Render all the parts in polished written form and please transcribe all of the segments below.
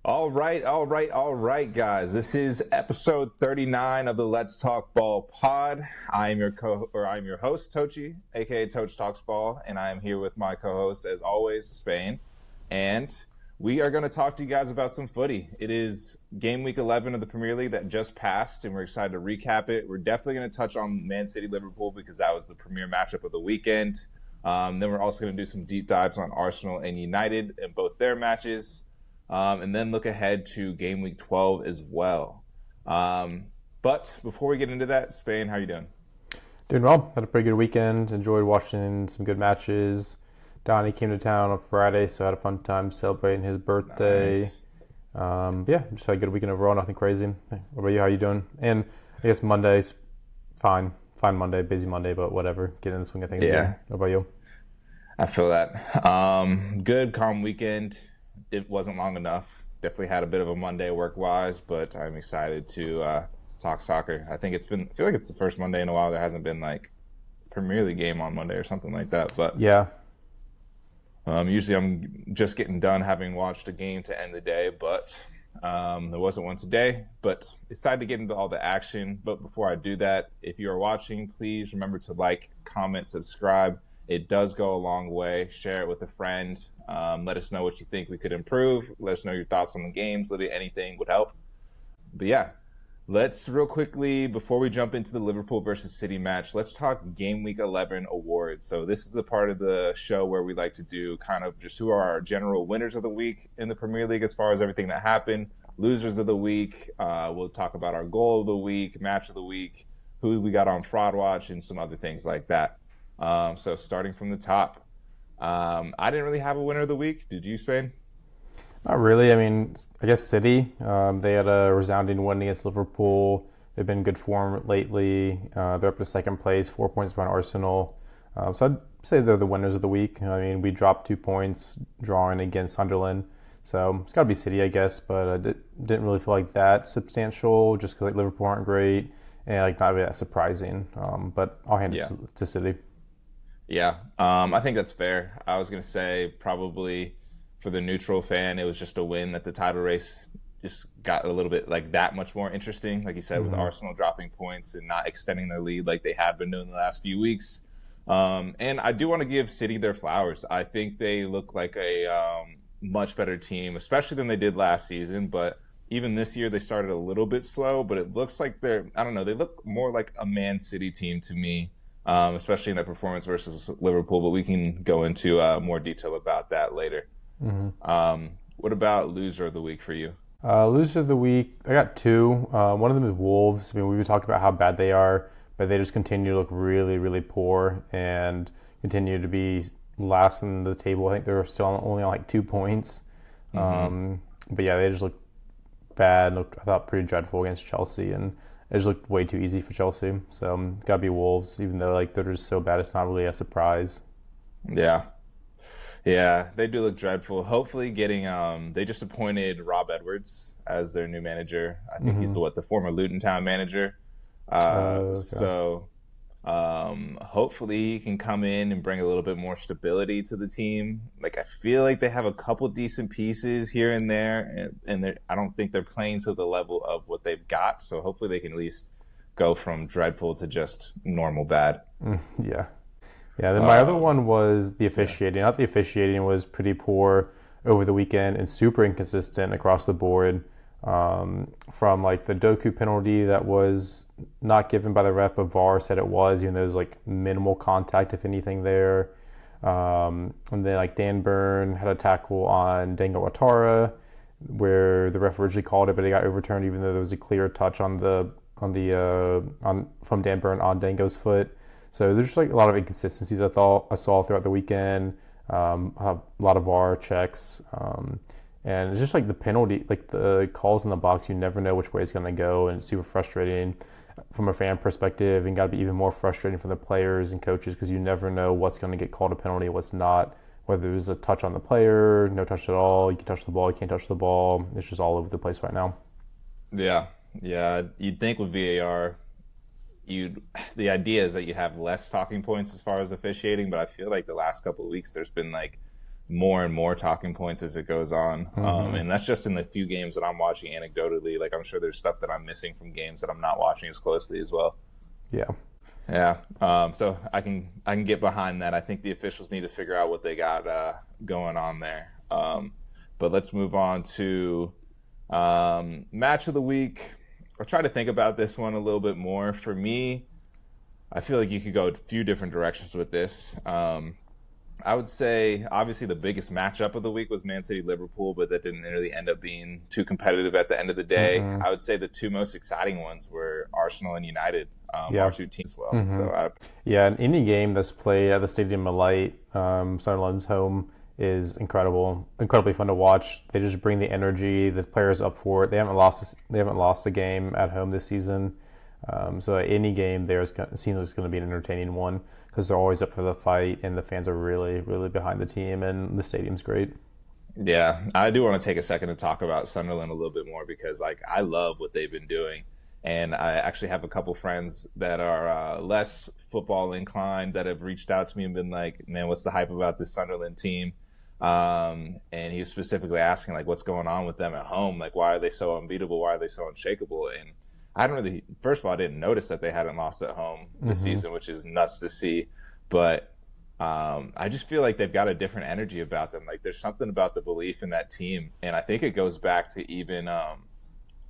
All right, guys. This is episode 39 of the Let's Talk Ball pod. I'm your host, Tochi, aka Toach Talks Ball, and I am here with my co-host, as always, Spain. And we are going to talk to you guys about some footy. It is game week 11 of the Premier League that just passed, and we're excited to recap it. We're definitely going to touch on Man City Liverpool because that was the premier matchup of the weekend. Then we're also going to do some deep dives on Arsenal and United and both their matches. And then look ahead to game week 12 as well. But before we get into that, Spain, how are you doing? Doing well. Had a pretty good weekend. Enjoyed watching some good matches. Donnie came to town on Friday, so I had a fun time celebrating his birthday. Nice. Just had a good weekend overall. Nothing crazy. What about you? How you doing? And I guess Monday's fine. Fine Monday, busy Monday, but whatever. Getting in the swing of things. Yeah. What about you? I feel that. Good, calm weekend. It wasn't long enough. Definitely had a bit of a Monday work-wise, but I'm excited to talk soccer. I feel like it's the first Monday in a while there hasn't been like Premier League game on Monday or something like that. But yeah, usually I'm just getting done having watched a game to end the day, but there wasn't one today. But excited to get into all the action. But before I do that, if you are watching, please remember to like, comment, subscribe. It does go a long way. Share it with a friend. Let us know what you think we could improve. Let us know your thoughts on the games. Literally anything would help. But yeah, let's real quickly, before we jump into the Liverpool versus City match, let's talk Game Week 11 awards. So this is the part of the show where we like to do kind of just who are our general winners of the week in the Premier League as far as everything that happened. Losers of the week. We'll talk about our goal of the week, match of the week, who we got on Fraud Watch, and some other things like that. So starting from the top, I didn't really have a winner of the week. Did you, Spain? not really. I mean, I guess City. They had a resounding win against Liverpool. They've been in good form lately. They're up to second place, 4 points behind Arsenal. So I'd say they're the winners of the week. I mean, we dropped 2 points drawing against Sunderland. So it's got to be City, I guess, but I didn't really feel like that substantial just because like, Liverpool aren't great and like not really that surprising. But I'll hand it to City. Yeah, I think that's fair. I was going to say probably for the neutral fan, it was just a win that the title race just got a little bit like that much more interesting. Like you said, with Arsenal dropping points and not extending their lead like they have been doing the last few weeks. And I do want to give City their flowers. I think they look like a much better team, especially than they did last season. But even this year, they started a little bit slow, but it looks like they look more like a Man City team to me. Especially in that performance versus Liverpool, but we can go into more detail about that later. What about loser of the week for you? Loser of the week, I got 2. One of them is Wolves. I mean, we've been talking about how bad they are, but they just continue to look really, really poor and continue to be last in the table. I think they're still only on like 2 points. But yeah, they just look bad. I thought pretty dreadful against Chelsea, and it just looked way too easy for Chelsea. So it's got to be Wolves, even though like they're just so bad, it's not really a surprise. Yeah, they do look dreadful. Hopefully getting they just appointed Rob Edwards as their new manager. I think he's the former Luton Town manager. Okay. So hopefully he can come in and bring a little bit more stability to the team. Like I feel like they have a couple decent pieces here and there, and I don't think they're playing to the level of what they've got. So hopefully they can at least go from dreadful to just normal bad. Yeah. Then my other one was the officiating. I thought the officiating was pretty poor over the weekend and super inconsistent across the board. From like the Doku penalty that was not given by the ref, but VAR said it was, even though there's like minimal contact, if anything, there. And then like Dan Burn had a tackle on Dango Ouattara, where the ref originally called it, but it got overturned, even though there was a clear touch from Dan Burn on Dango's foot. So there's just like a lot of inconsistencies I saw throughout the weekend. A lot of VAR checks. And it's just like the penalty, like the calls in the box, you never know which way it's going to go, and it's super frustrating from a fan perspective, and got to be even more frustrating for the players and coaches because you never know what's going to get called a penalty, what's not, whether there's a touch on the player, no touch at all, you can touch the ball, you can't touch the ball. It's just all over the place right now. Yeah. You'd think with VAR, the idea is that you have less talking points as far as officiating, but I feel like the last couple of weeks there's been like more and more talking points as it goes on. Mm-hmm. And that's just in the few games that I'm watching anecdotally. Like, I'm sure there's stuff that I'm missing from games that I'm not watching as closely as well. Yeah. Yeah. So I can get behind that. I think the officials need to figure out what they got going on there. But let's move on to match of the week. I'll try to think about this one a little bit more. For me, I feel like you could go a few different directions with this. I would say, obviously, the biggest matchup of the week was Man City Liverpool, but that didn't really end up being too competitive at the end of the day. Mm-hmm. I would say the two most exciting ones were Arsenal and United, Yeah. our two teams as well. Mm-hmm. So, Yeah, and any game that's played at the Stadium of Light, Sunderland's home, is incredibly fun to watch. They just bring the energy, the players up for it. They haven't lost a game at home this season. So any game there seems like it's going to be an entertaining one because they're always up for the fight and the fans are really, really behind the team and the stadium's great. yeah, I do want to take a second to talk about Sunderland a little bit more because, like, I love what they've been doing. And I actually have a couple friends that are less football inclined that have reached out to me and been like, man, what's the hype about this Sunderland team? And he was specifically asking, like, what's going on with them at home? Like, why are they so unbeatable? Why are they so unshakable? And I hadn't really, first of all, I didn't notice that they hadn't lost at home this season, which is nuts to see. But I just feel like they've got a different energy about them. Like, there's something about the belief in that team. And I think it goes back to even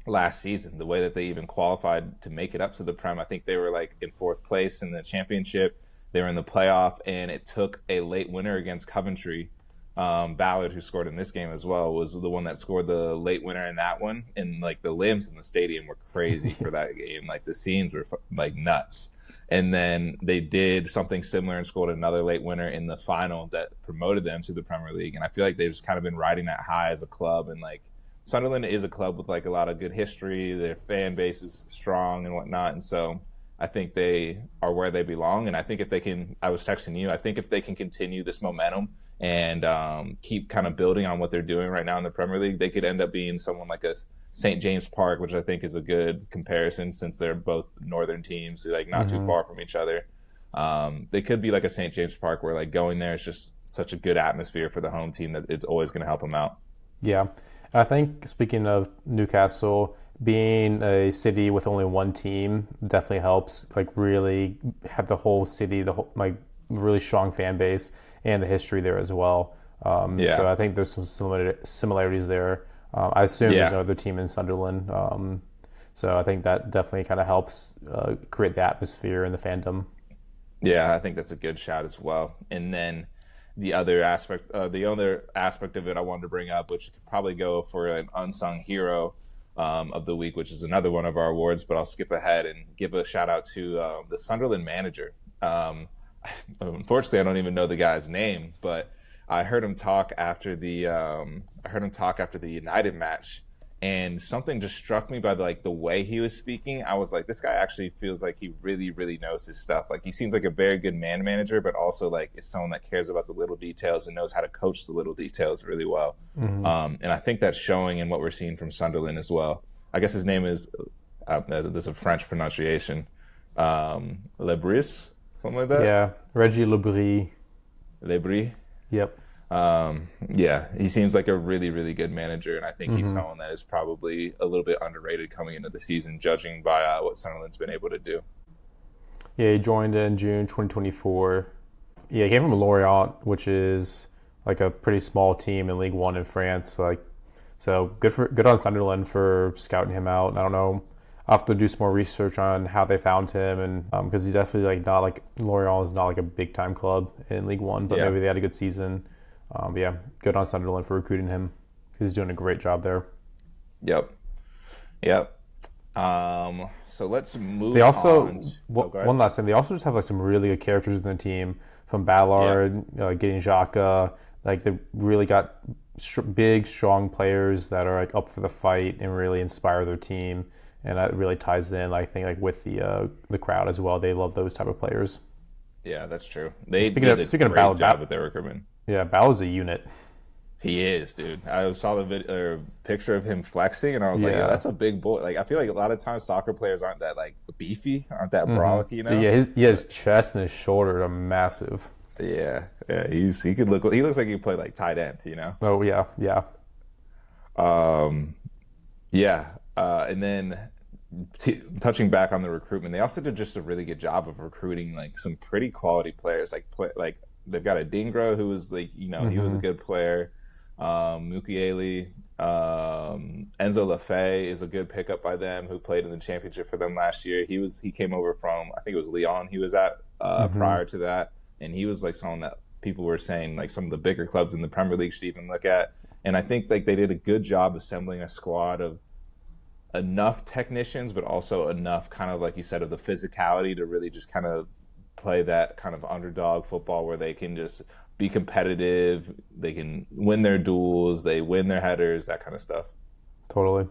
last season, the way that they even qualified to make it up to the Prem. I think they were like in fourth place in the championship. They were in the playoff, and it took a late winner against Coventry. Ballard, who scored in this game as well, was the one that scored the late winner in that one. And like the limbs in the stadium were crazy for that game. Like the scenes were like nuts. And then they did something similar and scored another late winner in the final that promoted them to the Premier League. And I feel like they've just kind of been riding that high as a club. And like Sunderland is a club with like a lot of good history. Their fan base is strong and whatnot. And so I think they are where they belong. And I think if they can, I was texting you, I think if they can continue this momentum and keep kind of building on what they're doing right now in the Premier League, they could end up being someone like a St. James Park, which I think is a good comparison since they're both northern teams, like not too far from each other. They could be like a St. James Park where like going there is just such a good atmosphere for the home team that it's always going to help them out. Yeah. I think speaking of Newcastle, being a city with only one team definitely helps. Like really have the whole city, the whole like really strong fan base and the history there as well. So I think there's some similarities there. I assume there's no other team in Sunderland. So I think that definitely kind of helps create the atmosphere and the fandom. Yeah, I think that's a good shout as well. And then the other aspect of it I wanted to bring up, which could probably go for an unsung hero of the week, which is another one of our awards, but I'll skip ahead and give a shout out to the Sunderland manager. Unfortunately, I don't even know the guy's name, but I heard him talk after the United match, and something just struck me by the way he was speaking. I was like, this guy actually feels like he really, really knows his stuff. Like he seems like a very good man manager, but also like is someone that cares about the little details and knows how to coach the little details really well. And I think that's showing in what we're seeing from Sunderland as well. I guess his name is there's a French pronunciation, Lebris, something like that. Yeah, Reggie Lebris. Lebris. Yep. Yeah, he seems like a really, really good manager, and I think he's someone that is probably a little bit underrated coming into the season, judging by what Sunderland's been able to do. Yeah, he joined in June 2024. Yeah, he came from Lorient, which is like a pretty small team in League One in France. So good on Sunderland for scouting him out. And I don't know, I'll have to do some more research on how they found him, and because he's definitely like not like Lorient is not like a big time club in League One, but maybe they had a good season. But yeah, good on Sunderland for recruiting him. He's doing a great job there. Yep. So let's move. They also on. One last thing. They also just have like some really good characters in the team, from Ballard, getting Xhaka. Like they really got big, strong players that are like up for the fight and really inspire their team. And that really ties in, I think, like with the crowd as well. They love those type of players. Yeah, that's true. They speaking did of a great Ballard, job with their recruitment. Yeah, Ballard's a unit. He is, dude. I saw the picture of him flexing, and I was like, "Yeah, that's a big boy." Like, I feel like a lot of times soccer players aren't that like beefy, aren't that brolic, you know? Yeah, his chest and his shoulders are massive. Yeah, yeah. He looks like he could play like tight end, you know. Oh yeah, yeah. Um, yeah. And then touching back on the recruitment, they also did just a really good job of recruiting like some pretty quality players. Like they've got a Dingra who was like he was a good player. Mukiele, Enzo Lafay is a good pickup by them who played in the championship for them last year. He came over from I think it was Lyon. He was at prior to that, and he was like someone that people were saying like some of the bigger clubs in the Premier League should even look at. And I think like they did a good job assembling a squad of enough technicians, but also enough kind of like you said of the physicality to really just kind of play that kind of underdog football where they can just be competitive, they can win their duels, they win their headers, that kind of stuff. Totally.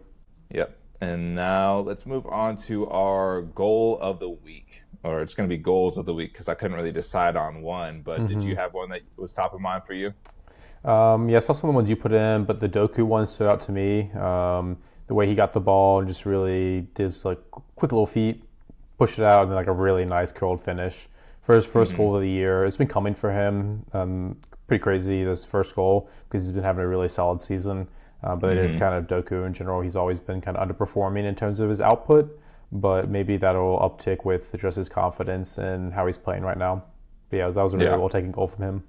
Yep. And now let's move on to our goal of the week, or it's going to be goals of the week because I couldn't really decide on one. But did you have one that was top of mind for you? Yeah, I saw some of the ones you put in, but the Doku one stood out to me. The way he got the ball and just really did this like quick little feet, push it out, and then like a really nice curled finish for his first goal of the year. It's been coming for him. Pretty crazy, this first goal, because he's been having a really solid season. But it is kind of Doku in general. He's always been kind of underperforming in terms of his output, but maybe that'll uptick with just his confidence and how he's playing right now. But yeah, that was a really well taken goal from him.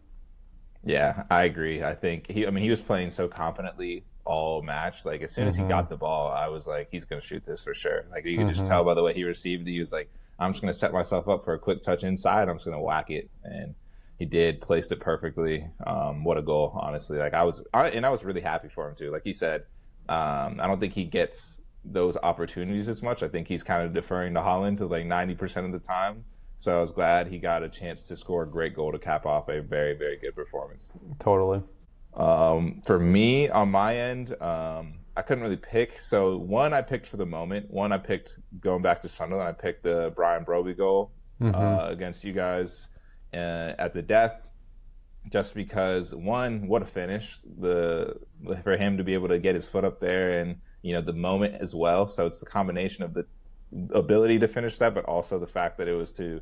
Yeah, I agree. I think he was playing so confidently all match. Like as soon as he got the ball, I was like, he's going to shoot this for sure. Like you could just tell by the way he received it. He was like, I'm just going to set myself up for a quick touch inside. I'm just going to whack it. And he did, placed it perfectly. What a goal, honestly. Like I was really happy for him too. Like he said, I don't think he gets those opportunities as much. I think he's kind of deferring to Holland to like 90% of the time. So I was glad he got a chance to score a great goal to cap off a very, very good performance. Totally. For me, on my end, I couldn't really pick. So one I picked for the moment. One I picked going back to Sunderland. I picked the Brian Broby goal against you guys at the death. Just because, one, what a finish. For him to be able to get his foot up there and, the moment as well. So it's the combination of the ability to finish that, but also the fact that it was to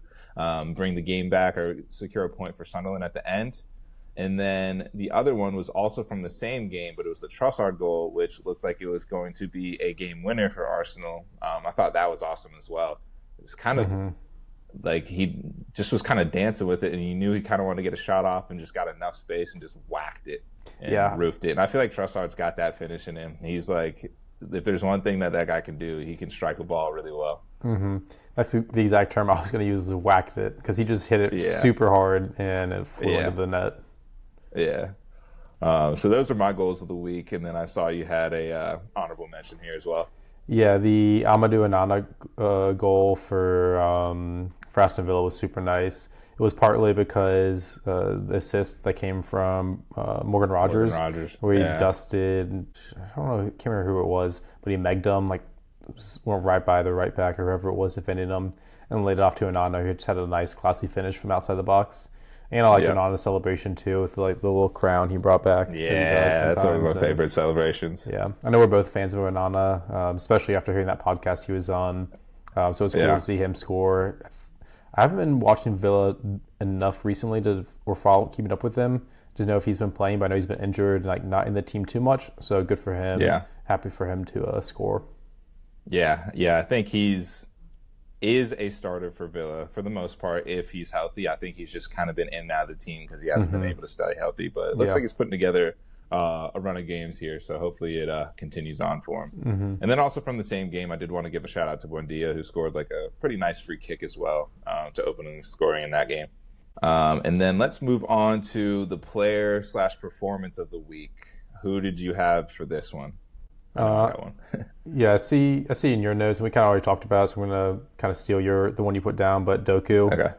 bring the game back or secure a point for Sunderland at the end. And then the other one was also from the same game, but it was the Trossard goal, which looked like it was going to be a game winner for Arsenal. I thought that was awesome as well. It's kind of like he just was kind of dancing with it, and you knew he kind of wanted to get a shot off and just got enough space and just whacked it and roofed it. And I feel like Trossard's got that finish in him. He's like, if there's one thing that guy can do, he can strike a ball really well. That's the exact term I was going to use, is whacked it, because he just hit it super hard and it flew into the net. Yeah. So those are my goals of the week, and then I saw you had a honorable mention here as well. Yeah, the Amadou Onana goal for Aston Villa was super nice. It was partly because the assist that came from Morgan Rogers, where he dusted, I don't know, I can't remember who it was, but he megged him, like went right by the right back or whoever it was defending him, and laid it off to Onana, who just had a nice classy finish from outside the box. And I like Onana's celebration too, with like the little crown he brought back. Yeah, that's one of my favorite celebrations. Yeah, I know we're both fans of Onana, especially after hearing that podcast he was on. So it's cool to see him score. I haven't been watching Villa enough recently keeping up with him to know if he's been playing, but I know he's been injured, like not in the team too much. So good for him. Yeah, happy for him to score. Yeah, I think he's a starter for Villa for the most part if he's healthy. I think he's just kind of been in and out of the team because he hasn't been able to stay healthy. But it looks like he's putting together a run of games here, so hopefully it continues on for him. And then also from the same game, I did want to give a shout out to Buendia, who scored like a pretty nice free kick as well to open the scoring in that game. And then let's move on to the player/performance of the week. Who did you have for this one? That one. Yeah, I see in your notes, and we kind of already talked about it, so I'm going to kind of steal the one you put down, but Doku. Okay.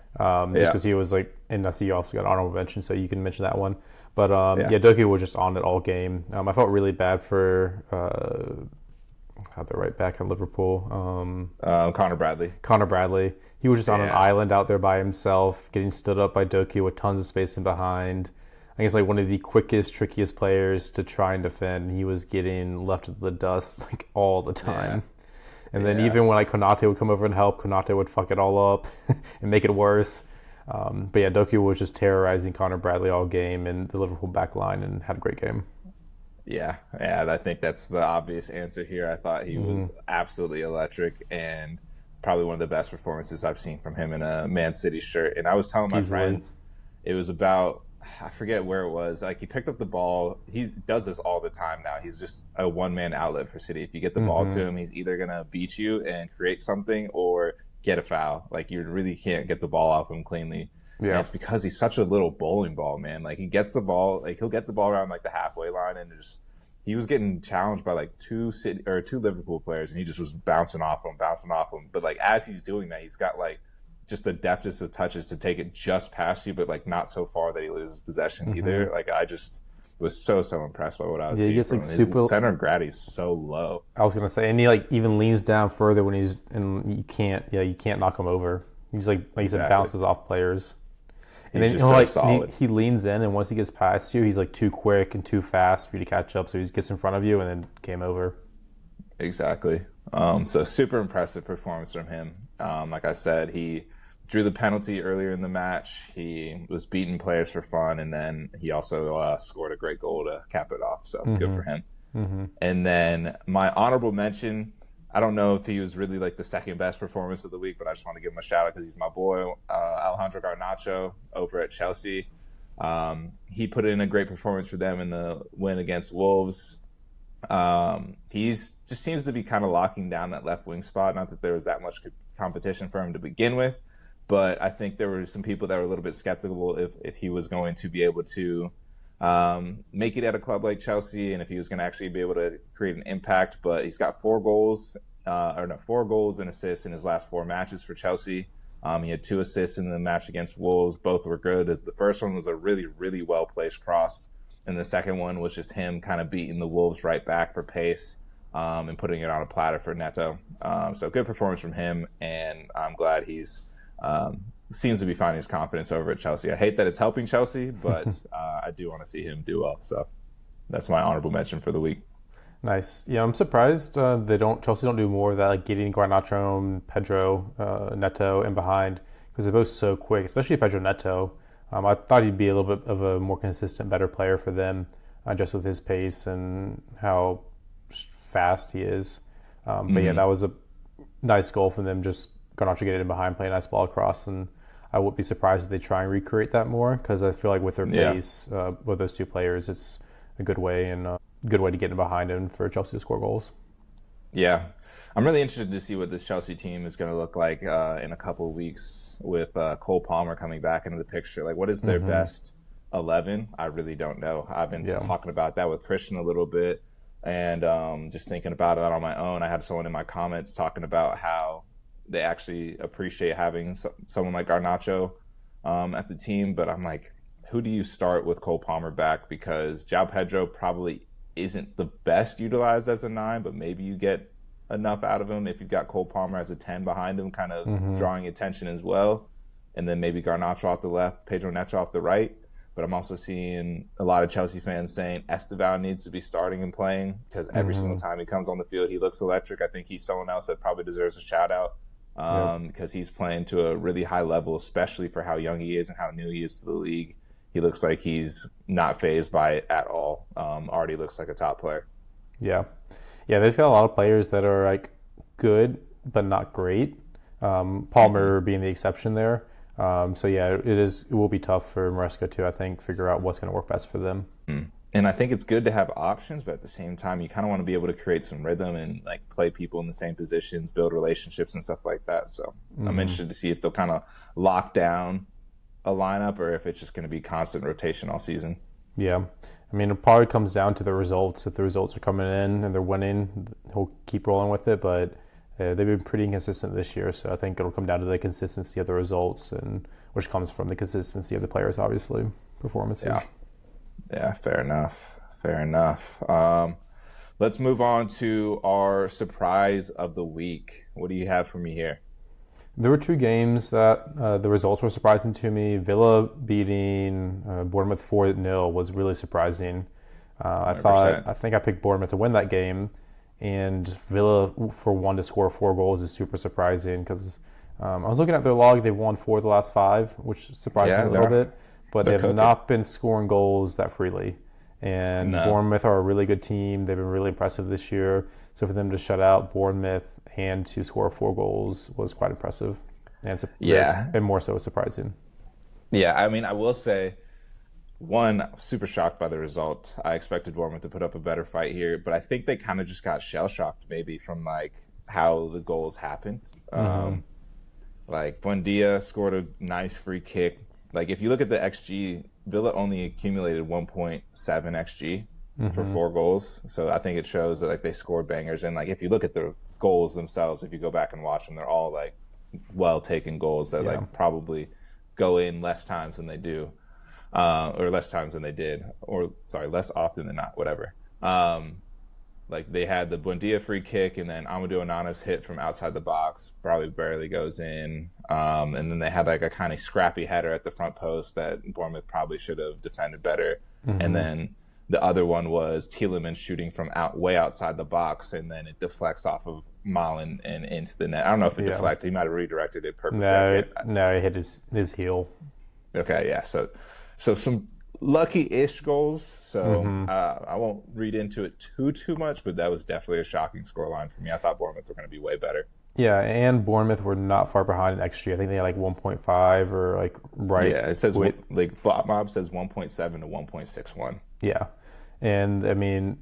Just because he was like, and I see you also got honorable mention, so you can mention that one. But Doku was just on it all game. I felt really bad for the right back at Liverpool. Connor Bradley. He was just on an island out there by himself, getting stood up by Doku with tons of space in behind. I guess like one of the quickest, trickiest players to try and defend. He was getting left in the dust like all the time. And then even when like Konate would come over and help, Konate would fuck it all up and make it worse. But yeah, Doku was just terrorizing Connor Bradley all game and the Liverpool back line and had a great game. Yeah, I think that's the obvious answer here. I thought he was absolutely electric and probably one of the best performances I've seen from him in a Man City shirt. And I was telling my Easily. friends, it was about, I forget where it was. Like, he picked up the ball. He does this all the time now. He's just a one-man outlet for City. If you get the ball to him, he's either going to beat you and create something or get a foul. Like, you really can't get the ball off him cleanly. And Yeah. it's because he's such a little bowling ball, man. Like, he gets the ball, like, he'll get the ball around like the halfway line, and just he was getting challenged by like two Liverpool players, and he just was bouncing off them. But like, as he's doing that, he's got like just the deftest of touches to take it just past you, but like not so far that he loses possession either. Like, I just was so impressed by what I was Yeah, he seeing gets from like him. His super. center of gravity is so low. I was gonna say, and he like even leans down further when he's and you can't knock him over. He's like you said, Exactly. bounces off players. And He's then just so like solid. he leans in, and once he gets past you, he's like too quick and too fast for you to catch up. So he gets in front of you, and then game over. Exactly. So super impressive performance from him. Like I said, he drew the penalty earlier in the match. He was beating players for fun, and then he also scored a great goal to cap it off. So good for him. And then my honorable mention, I don't know if he was really like the second best performance of the week, but I just want to give him a shout out because he's my boy, Alejandro Garnacho over at Chelsea. He put in a great performance for them in the win against Wolves. He's just seems to be kind of locking down that left wing spot. Not that there was that much competition for him to begin with, but I think there were some people that were a little bit skeptical if he was going to be able to make it at a club like Chelsea, and if he was going to actually be able to create an impact. But he's got 4 goals and assists in his last 4 matches for Chelsea. He had 2 assists in the match against Wolves. Both were good. The first one was a really, really well-placed cross, and the second one was just him kind of beating the Wolves right back for pace and putting it on a platter for Neto. So good performance from him, and I'm glad he's seems to be finding his confidence over at Chelsea. I hate that it's helping Chelsea, but I do want to see him do well. So that's my honorable mention for the week. Nice. Yeah, I'm surprised Chelsea don't do more of that, like getting Garnacho and Pedro Neto in behind, because they're both so quick, especially Pedro Neto. I thought he'd be a little bit of a more consistent, better player for them, just with his pace and how fast he is. But yeah, that was a nice goal from them. Just Garnacho getting in behind, playing a nice ball across, and I would be surprised if they try and recreate that more, because I feel like with their pace, with those two players, it's a good way to get in behind him for Chelsea to score goals. Yeah. I'm really interested to see what this Chelsea team is going to look like in a couple of weeks with Cole Palmer coming back into the picture. Like, what is their best 11? I really don't know. I've been talking about that with Christian a little bit, and just thinking about it on my own. I had someone in my comments talking about how they actually appreciate having someone like Garnacho at the team, but I'm like, who do you start with Cole Palmer back? Because João Pedro probably isn't the best utilized as a 9, but maybe you get enough out of him if you've got Cole Palmer as a 10 behind him, kind of drawing attention as well. And then maybe Garnacho off the left, Pedro Neto off the right. But I'm also seeing a lot of Chelsea fans saying Esteban needs to be starting and playing, because every single time he comes on the field, he looks electric. I think he's someone else that probably deserves a shout out because he's playing to a really high level, especially for how young he is and how new he is to the league. He looks like he's not fazed by it at all. Already looks like a top player. Yeah. They've got a lot of players that are like good but not great. Palmer being the exception there. So yeah, it will be tough for Maresca to, I think, figure out what's going to work best for them. And I think it's good to have options, but at the same time, you kind of want to be able to create some rhythm and like play people in the same positions, build relationships and stuff like that. So I'm interested to see if they'll kind of lock down a lineup or if it's just going to be constant rotation all season. Yeah. I mean, it probably comes down to the results. If the results are coming in and they're winning, he'll keep rolling with it. But they've been pretty inconsistent this year, so I think it'll come down to the consistency of the results, and which comes from the consistency of the players, obviously, performances. Yeah, fair enough. Let's move on to our surprise of the week. What do you have for me here? There were 2 games that the results were surprising to me. Villa beating Bournemouth 4-0 was really surprising. I think I picked Bournemouth to win that game, and Villa for one to score 4 goals is super surprising, because I was looking at their log. They've won 4 of the last 5, which surprised me Yeah, a little bit. But they they're have cooking. not been scoring goals that freely. And No. Bournemouth are a really good team. They've been really impressive this year. So for them to shut out Bournemouth and to score 4 goals was quite impressive. Yeah. And more so surprising. Yeah, I mean, I will say, one, super shocked by the result. I expected Bournemouth to put up a better fight here, but I think they kind of just got shell shocked maybe from like how the goals happened. Like Buendia scored a nice free kick. Like if you look at the XG, Villa only accumulated 1.7 XG for 4 goals. So I think it shows that like they scored bangers. And like if you look at the goals themselves, if you go back and watch them, they're all like well taken goals that like probably go in less times than they do. Or less times than they did, or sorry, less often than not, whatever. Like they had the Buendia free kick, and then Amadou Onana's hit from outside the box probably barely goes in. And then they had like a kind of scrappy header at the front post that Bournemouth probably should have defended better. And then the other one was Tielemans shooting from way outside the box, and then it deflects off of Malin and into the net. I don't know if it deflected. He might have redirected it purposely. No, it hit his heel. Okay, yeah. So some lucky-ish goals. So I won't read into it too much, but that was definitely a shocking scoreline for me. I thought Bournemouth were going to be way better. Yeah, and Bournemouth were not far behind in XG. I think they had like 1.5 or like right. Yeah, it says like FlopMob says 1.7 to 1.61. Yeah, and I mean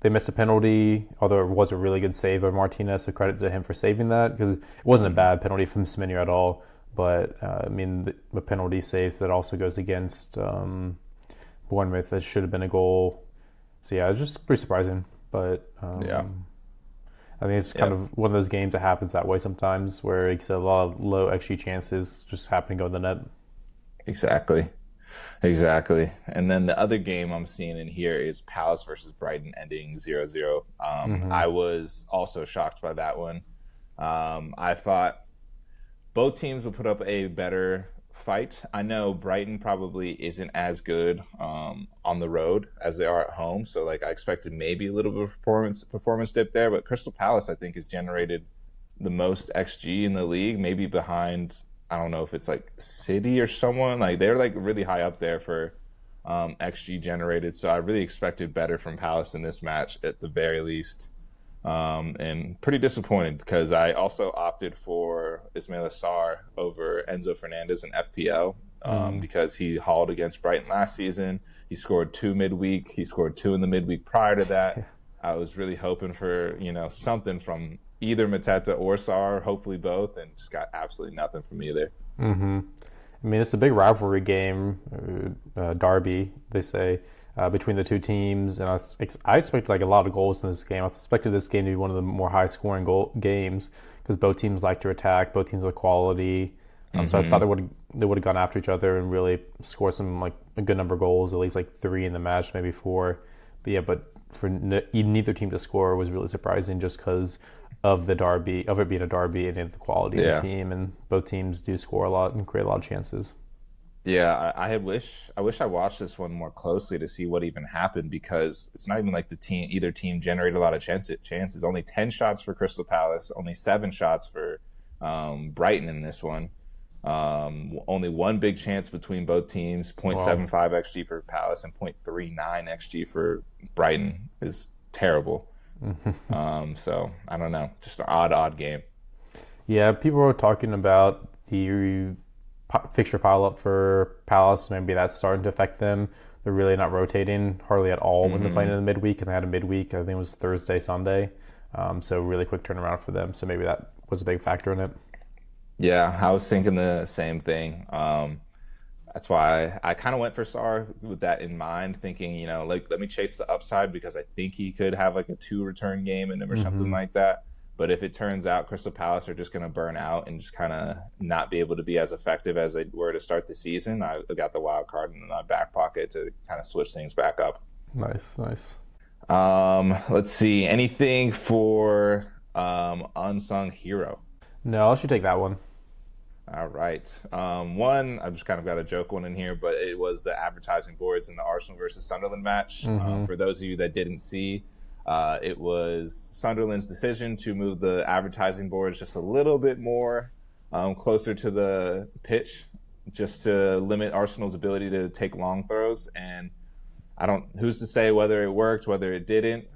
they missed a penalty, although it was a really good save by Martinez. So credit to him for saving that because it wasn't a bad penalty from Semenyo at all. But, I mean, the penalty saves that also goes against Bournemouth. That should have been a goal. So, yeah, it's just pretty surprising. But, I think it's kind of one of those games that happens that way sometimes where it's a lot of low XG chances just happen to go in the net. Exactly. And then the other game I'm seeing in here is Palace versus Brighton ending 0-0. I was also shocked by that one. I thought both teams will put up a better fight. I know Brighton probably isn't as good on the road as they are at home, so like I expected maybe a little bit of performance dip there. But Crystal Palace, I think, has generated the most XG in the league, maybe behind, I don't know if it's like City or someone. Like they're like really high up there for XG generated. So I really expected better from Palace in this match at the very least. And pretty disappointed because I also opted for Ismaila Sarr over Enzo Fernandez in FPL because he hauled against Brighton last season. He scored 2 midweek. He scored 2 in the midweek prior to that. I was really hoping for, something from either Mateta or Sarr, hopefully both, and just got absolutely nothing from either. I mean, it's a big rivalry game, derby, they say. Between the two teams, and I expected like a lot of goals in this game. I expected this game to be one of the more high-scoring games because both teams like to attack, both teams have quality. So I thought they would have gone after each other and really scored some like a good number of goals, at least like 3 in the match, maybe 4. But for neither team to score was really surprising, just because of the derby, of it being a derby, and the quality of the team, and both teams do score a lot and create a lot of chances. Yeah, I wish I watched this one more closely to see what even happened because it's not even like either team generated a lot of chances. Only 10 shots for Crystal Palace, only 7 shots for Brighton in this one. Only 1 big chance between both teams. 0.75 XG for Palace and 0.39 XG for Brighton is terrible. So I don't know, just an odd game. Yeah, people were talking about the fixture pile up for Palace. Maybe that's starting to affect them. They're really not rotating hardly at all when they're playing in the midweek, and they had a midweek, I think it was Thursday, Sunday. So really quick turnaround for them. So maybe that was a big factor in it. Yeah, I was thinking the same thing. That's why I kind of went for Sarr with that in mind, thinking, like, let me chase the upside because I think he could have like a 2 return game in him or something like that. But if it turns out Crystal Palace are just going to burn out and just kind of not be able to be as effective as they were to start the season, I got the wild card in my back pocket to kind of switch things back up. Nice. Let's see. Anything for Unsung Hero? No, I'll let you take that one. All right. One, I've just kind of got a joke one in here, but it was the advertising boards in the Arsenal versus Sunderland match. For those of you that didn't see, it was Sunderland's decision to move the advertising boards just a little bit more closer to the pitch, just to limit Arsenal's ability to take long throws. And who's to say whether it worked, whether it didn't.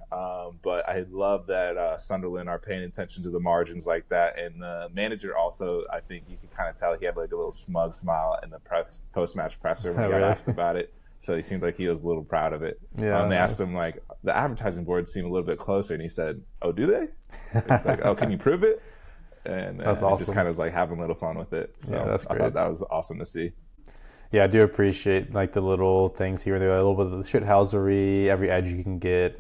But I love that Sunderland are paying attention to the margins like that. And the manager also, I think you could kind of tell he had like a little smug smile in the post-match presser when he got Really? asked about it. So he seemed like he was a little proud of it. Yeah, They asked him, like, the advertising boards seem a little bit closer. And he said, oh, do they? It's like, oh, can you prove it? And That's he awesome. just kind of was like having a little fun with it. So Yeah, that's I great. thought that was awesome to see. Yeah, I do appreciate like the little things here and there, a little bit of the shithousery, every edge you can get.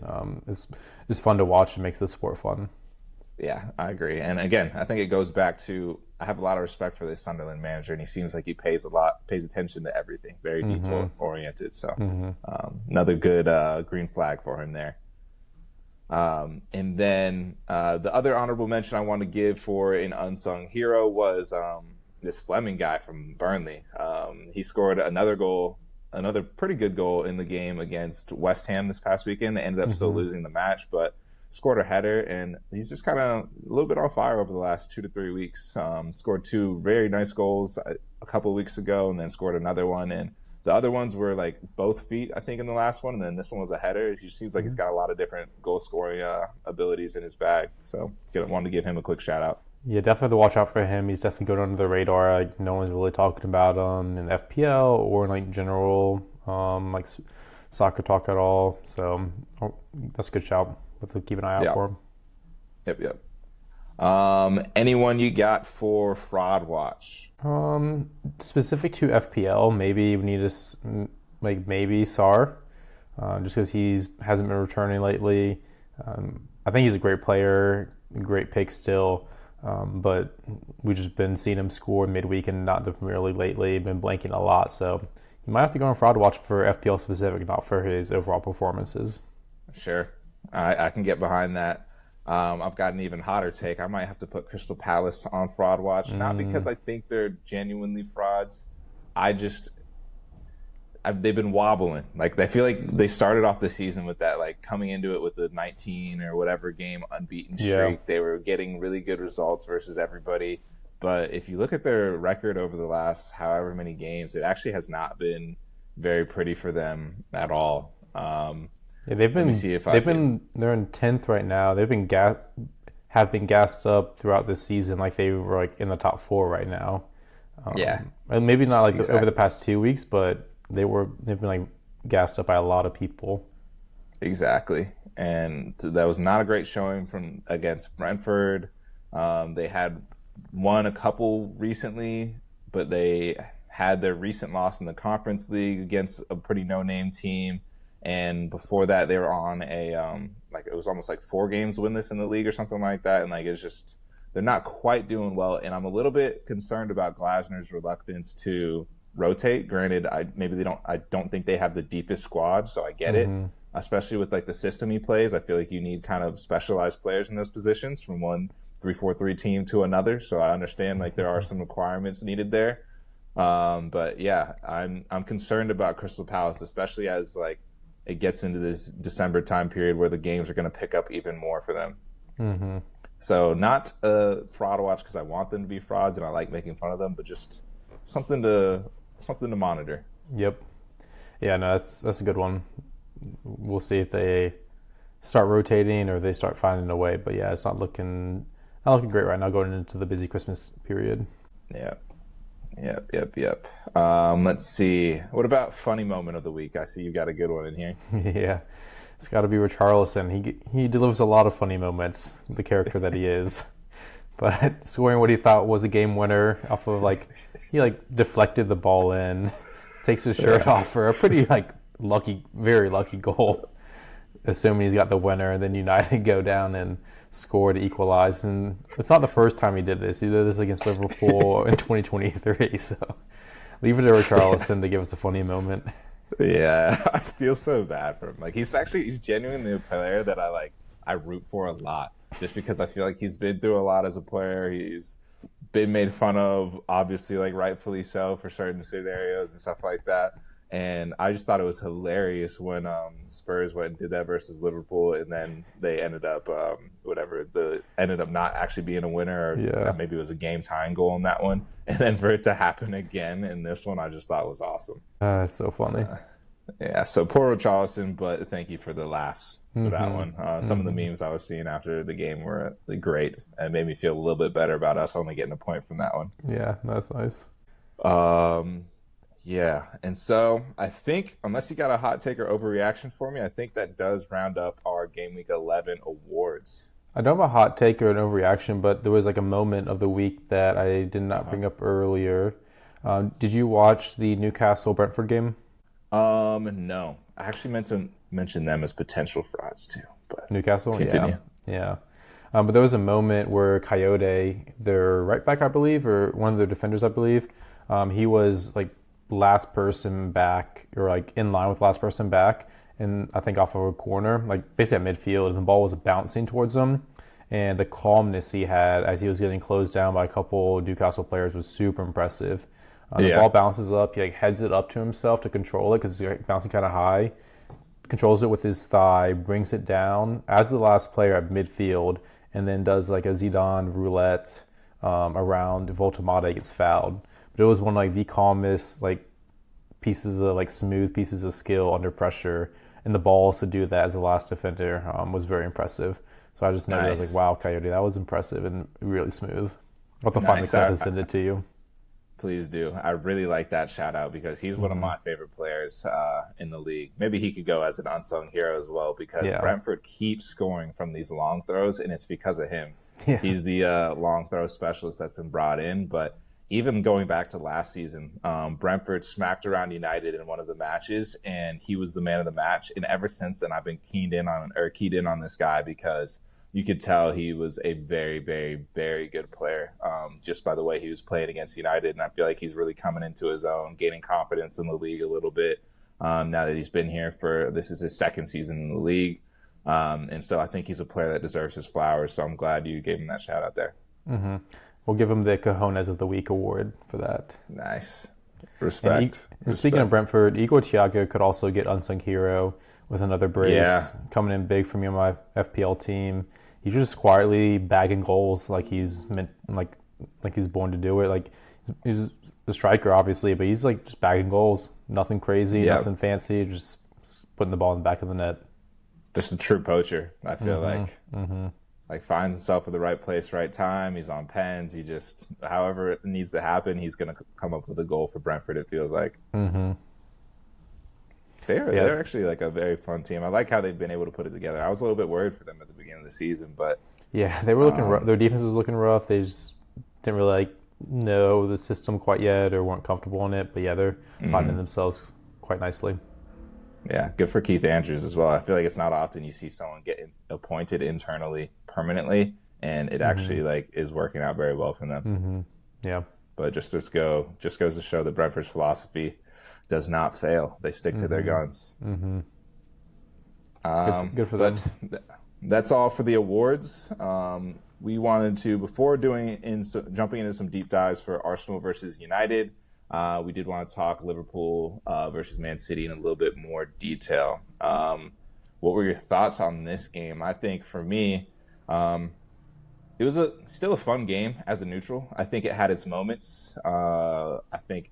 Is fun to watch and makes the sport fun. Yeah, I agree. And again, I think it goes back to I have a lot of respect for this Sunderland manager, and he seems like he pays attention to everything, very detail oriented. So another good green flag for him there. And then the other honorable mention I want to give for an unsung hero was this Fleming guy from Burnley. He scored another goal, another pretty good goal in the game against West Ham this past weekend. They ended up still losing the match, but scored a header, and he's just kind of a little bit on fire over the last 2 to 3 weeks. Scored 2 very nice goals a couple of weeks ago, and then scored another one. And the other ones were like both feet, I think, in the last one, and then this one was a header. He seems like he's got a lot of different goal-scoring abilities in his bag. So wanted to give him a quick shout-out. Yeah, definitely have to watch out for him. He's definitely going under the radar. Like, no one's really talking about him in FPL or in like general soccer talk at all. So that's a good shout. We'll keep an eye out for him. Yep. Anyone you got for Fraud Watch? Specific to FPL, maybe we need to maybe Sar, just because hasn't been returning lately. I think he's a great player, great pick still. But we've just been seeing him score midweek and not the Premier League lately. Been blanking a lot, so you might have to go on Fraud Watch for FPL specific, not for his overall performances. Sure, I can get behind that. I've got an even hotter take. I might have to put Crystal Palace on Fraud Watch, not because I think they're genuinely frauds. They've been wobbling. Like, I feel like they started off the season with that, like coming into it with the 19 or whatever game unbeaten streak. Yeah. They were getting really good results versus everybody. But if you look at their record over the last however many games, it actually has not been very pretty for them at all. Yeah, they're in 10th right now. They've been gassed up throughout this season, like they were like in the top 4 right now. And maybe not like over the past 2 weeks, but they've been like gassed up by a lot of people. Exactly. And that was not a great showing against Brentford. They had won a couple recently, but they had their recent loss in the Conference League against a pretty no-name team. And before that, they were on it was almost like 4 games winless in the league or something like that. And like, it's just, they're not quite doing well. And I'm a little bit concerned about Glasner's reluctance to rotate. Granted, I don't think they have the deepest squad, so I get it. Especially with like the system he plays, I feel like you need kind of specialized players in those positions from one 3-4-3 team to another. So I understand like there are some requirements needed there. But yeah, I'm concerned about Crystal Palace, especially as like it gets into this December time period where the games are going to pick up even more for them. So not a fraud watch because I want them to be frauds and I like making fun of them, but just something to monitor. Yep. Yeah, no, that's a good one. We'll see if they start rotating or if they start finding a way. But yeah, it's not looking great right now going into the busy Christmas period. Yep. Let's see. What about funny moment of the week? I see you got a good one in here. Yeah. It's got to be Richarlison. He delivers a lot of funny moments, the character that he is. But scoring what he thought was a game winner off of he deflected the ball in, takes his shirt off for a pretty very lucky goal, assuming he's got the winner, and then United go down and score to equalize. And it's not the first time he did this. He did this against Liverpool in 2023. So leave it to Richarlison to give us a funny moment. Yeah, I feel so bad for him. Like he's genuinely a player that I root for a lot, just because I feel like he's been through a lot as a player. He's been made fun of, obviously, like rightfully so, for certain scenarios and stuff like that. And I just thought it was hilarious when Spurs went and did that versus Liverpool, and then they ended up the ended up not actually being a winner, or Yeah. maybe it was a game tying goal in that one. And then for it to happen again in this one, I just thought was awesome. It's so funny. So, yeah, so poor Richarlison, but thank you for the laughs for that Mm-hmm. one. Some of the Mm-hmm. memes I was seeing after the game were great and made me feel a little bit better about us only getting a point from that one. Yeah, that's nice. Um, yeah, and so I think, unless you got a hot take or overreaction for me, I think that does round up our Game Week 11 awards. I don't have a hot take or an overreaction, but there was like a moment of the week that I did not Uh-huh. bring up earlier. Did you watch the Newcastle Brentford game? No, I actually meant to mention them as potential frauds too, but Newcastle, yeah, continue. yeah. But there was a moment where Coyote, their right back, I believe, or one of their defenders, I believe, he was like last person back, or like in line with last person back, and I think off of a corner, like basically at midfield, and the ball was bouncing towards him. And the calmness he had as he was getting closed down by a couple Newcastle players was super impressive. The ball Yeah, bounces up, he like heads it up to himself to control it because it's like, bouncing kind of high, controls it with his thigh, brings it down as the last player at midfield, and then does like a Zidane roulette around Voltamata gets fouled. But it was one of like the calmest like pieces of like smooth pieces of skill under pressure, and the balls to do that as the last defender was very impressive. So I just noted, I was like, nice, wow, Coyote, that was impressive and really smooth. I'll have to find the nice. clip and send it to you. Please do. I really like that shout out because he's one of Mm-hmm. my favorite players in the league. Maybe he could go as an unsung hero as well because Yeah, Brentford keeps scoring from these long throws, and it's because of him. yeah, He's the long throw specialist that's been brought in. But even going back to last season, Brentford smacked around United in one of the matches, and he was the man of the match. And ever since then, I've been keyed in on this guy because you could tell he was a very, very, very good player just by the way he was playing against United. And I feel like he's really coming into his own, gaining confidence in the league a little bit now that he's been here for this is his second season in the league. And so I think he's a player that deserves his flowers. So I'm glad you gave him that shout out there. mm-hmm. We'll give him the Cojones of the Week award for that. Nice. And, Respect. and speaking of Respect. Brentford, Igor Thiago could also get unsung hero with another Yeah. brace coming in big for me on my FPL team. He's just quietly bagging goals like he's meant, like he's born to do it. Like he's a striker, obviously, but he's like just bagging goals. Nothing crazy, Yeah. nothing fancy, just putting the ball in the back of the net. Just a true poacher, I feel like. Mm-hmm. Like finds himself at the right place, right time. He's on pens. He just, however it needs to happen, he's going to come up with a goal for Brentford. It feels like Mm-hmm. they're Yeah, actually like a very fun team. I like how they've been able to put it together. I was a little bit worried for them at the beginning of the season, but yeah, they were looking rough. um, Their defense was looking rough. They just didn't really like know the system quite yet or weren't comfortable in it. But yeah, they're finding themselves quite nicely. yeah, good for Keith Andrews as well. I feel like it's not often you see someone get appointed internally permanently, and it actually like is working out very well for them. Mm-hmm. Yeah. But just goes to show that Brentford's philosophy does not fail. They stick to their guns. Mm-hmm. Good for them. But that's all for the awards. We wanted to, before jumping into some deep dives for Arsenal versus United, we did want to talk Liverpool versus Man City in a little bit more detail. What were your thoughts on this game? I think for me, it was still a fun game as a neutral. I think it had its moments. I think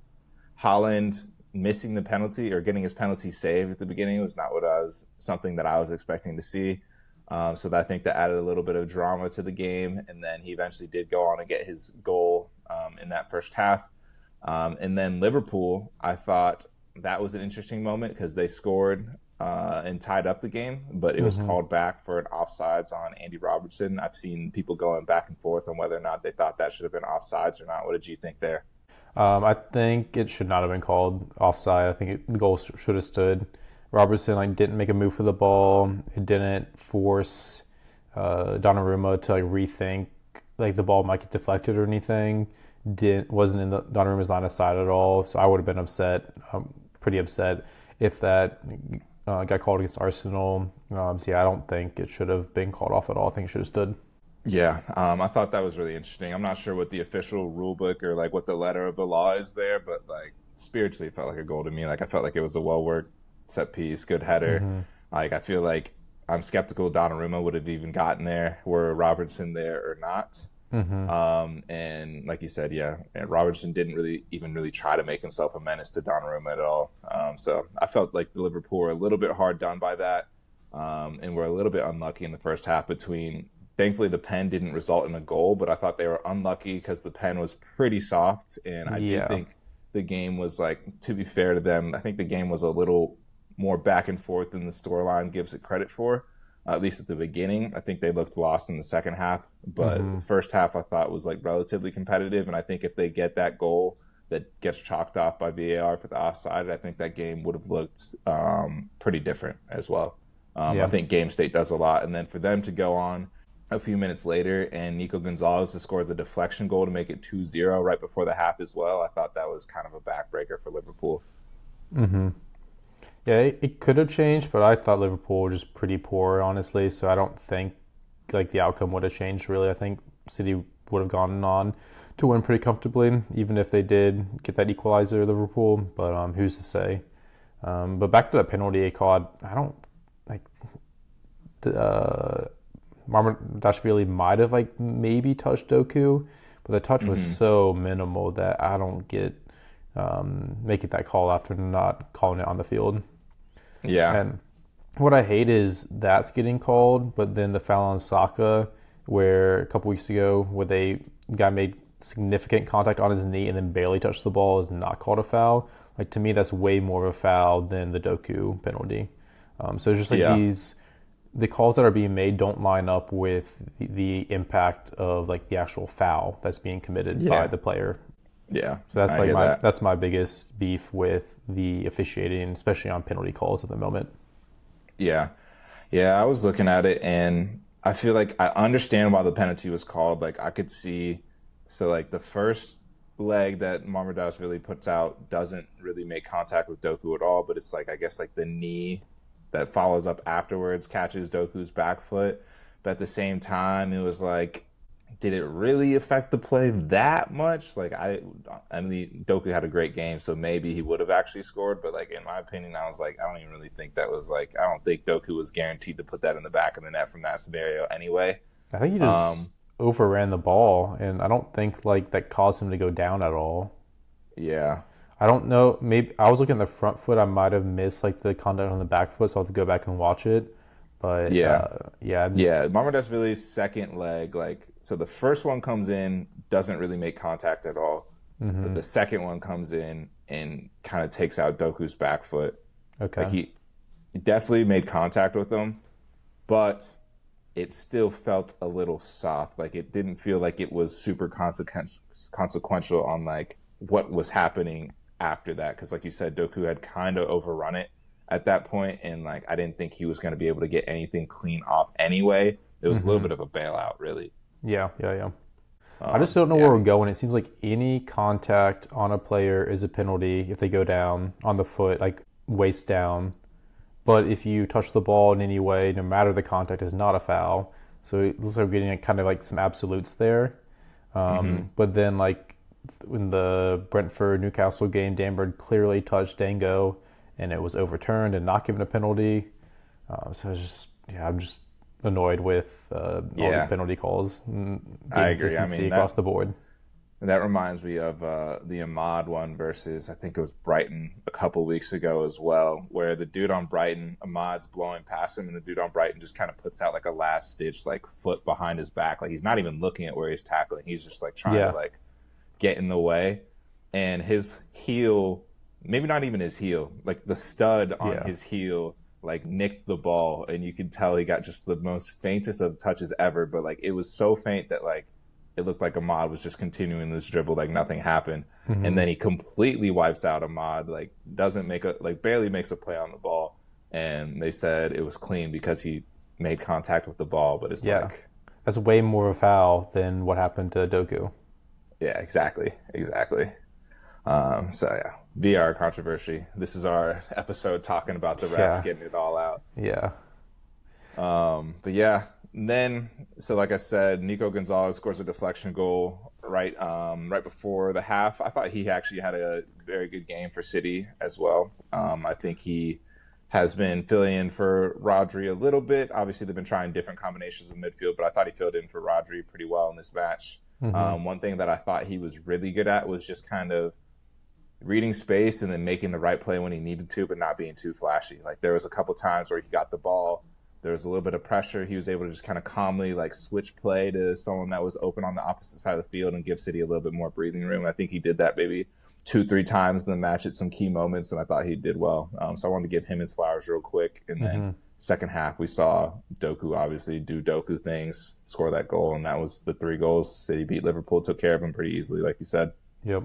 Holland missing the penalty or getting his penalty saved at the beginning was not something that I was expecting to see. So I think that added a little bit of drama to the game. And then he eventually did go on and get his goal in that first half. And then Liverpool, I thought that was an interesting moment because they scored and tied up the game, but it was called back for an offsides on Andy Robertson. I've seen people going back and forth on whether or not they thought that should have been offsides or not. What did you think there? I think it should not have been called offside. I think the goal should have stood. Robertson didn't make a move for the ball. It didn't force Donnarumma to rethink the ball might get deflected or anything. Wasn't in Donnarumma's line of sight at all. So I would have been upset, pretty upset, if that got called against Arsenal. So yeah, I don't think it should have been called off at all. I think it should have stood. Yeah, I thought that was really interesting. I'm not sure what the official rule book or what the letter of the law is there, but spiritually it felt like a goal to me. I felt like it was a well worked set piece, good header. I feel like I'm skeptical Donnarumma would have even gotten there, were Robertson there or not. And like you said, yeah, and Robertson didn't really try to make himself a menace to Donnarumma at all. So I felt like the Liverpool were a little bit hard done by that, and were a little bit unlucky in the first half. Thankfully, the pen didn't result in a goal, but I thought they were unlucky because the pen was pretty soft, and I do think the game was, like, to be fair to them, I think the game was a little more back and forth than the storyline gives it credit for. At least at the beginning. I think they looked lost in the second half, but the first half I thought was, like, relatively competitive, and I think if they get that goal that gets chalked off by VAR for the offside, I think that game would have looked pretty different as well. I think game state does a lot, and then for them to go on a few minutes later and Nico Gonzalez to score the deflection goal to make it 2-0 right before the half as well, I thought that was kind of a backbreaker for Liverpool. Yeah, it could have changed, but I thought Liverpool were just pretty poor, honestly. So I don't think like the outcome would have changed really. I think City would have gone on to win pretty comfortably, even if they did get that equalizer, Liverpool. But who's to say? But back to the penalty they called, I don't like. Marmardashvili might have like maybe touched Doku, but the touch was so minimal that I don't get making that call after not calling it on the field. Yeah. And what I hate is that's getting called, but then the foul on Saka, where a couple weeks ago, where the guy made significant contact on his knee and then barely touched the ball, is not called a foul. Like, to me, that's way more of a foul than the Doku penalty. So it's just like the calls that are being made don't line up with the impact of like the actual foul that's being committed by the player. Yeah. So that's like that's my biggest beef with the officiating, especially on penalty calls at the moment. Yeah. Yeah, I was looking at it and I feel like I understand why the penalty was called. Like, I could see, so like the first leg that Marmardashvili puts out doesn't really make contact with Doku at all, but it's like, I guess like the knee that follows up afterwards catches Doku's back foot. But at the same time, it was like, did it really affect the play that much? Like, I mean, Doku had a great game, so maybe he would have actually scored. But, like, in my opinion, I was like, I don't even really think that was, like, I don't think Doku was guaranteed to put that in the back of the net from that scenario anyway. I think he just overran the ball, and I don't think, like, that caused him to go down at all. Yeah. I don't know. Maybe I was looking at the front foot. I might have missed, like, the contact on the back foot, so I'll have to go back and watch it. But Marmardashvili's second leg, like, so the first one comes in, doesn't really make contact at all, but the second one comes in and kind of takes out Doku's back foot. Okay, like he definitely made contact with him, but it still felt a little soft. Like, it didn't feel like it was super consequential on like what was happening after that, because like you said, Doku had kind of overrun it at that point, and like I didn't think he was going to be able to get anything clean off anyway. It was a little bit of a bailout, really. Yeah. I just don't know where we're going. It seems like any contact on a player is a penalty if they go down on the foot, like waist down. But if you touch the ball in any way, no matter the contact, is not a foul. So it looks like we're getting kind of like some absolutes there. But then like in the Brentford-Newcastle game, Danbird clearly touched Dango, and it was overturned and not given a penalty. So it's just, I'm just annoyed with all these penalty calls. I agree. I mean, across the board. That reminds me of the Ahmad one versus, I think it was Brighton a couple weeks ago as well, where the dude on Brighton, Ahmad's blowing past him, and the dude on Brighton just kind of puts out like a last ditch like foot behind his back. Like, he's not even looking at where he's tackling. He's just like trying to like get in the way. And his heel, maybe not even his heel, like the stud on his heel, like nicked the ball, and you could tell he got just the most faintest of touches ever, but like it was so faint that like it looked like Ahmad was just continuing this dribble like nothing happened. And then he completely wipes out Ahmad, like barely makes a play on the ball, and they said it was clean because he made contact with the ball. But it's like, that's way more of a foul than what happened to Doku. Yeah, exactly. VR controversy. This is our episode talking about the refs getting it all out. Yeah. But yeah, and then, so like I said, Nico Gonzalez scores a deflection goal right before the half. I thought he actually had a very good game for City as well. I think he has been filling in for Rodri a little bit. Obviously, they've been trying different combinations of midfield, but I thought he filled in for Rodri pretty well in this match. One thing that I thought he was really good at was just kind of reading space and then making the right play when he needed to, but not being too flashy. Like there was a couple times where he got the ball, there was a little bit of pressure. He was able to just kind of calmly like switch play to someone that was open on the opposite side of the field and give City a little bit more breathing room. I think he did that maybe 2-3 times in the match at some key moments, and I thought he did well. So I wanted to give him his flowers real quick. And then second half, we saw Doku obviously do Doku things, score that goal, and that was the 3 goals. City beat Liverpool, took care of him pretty easily, like you said. Yep.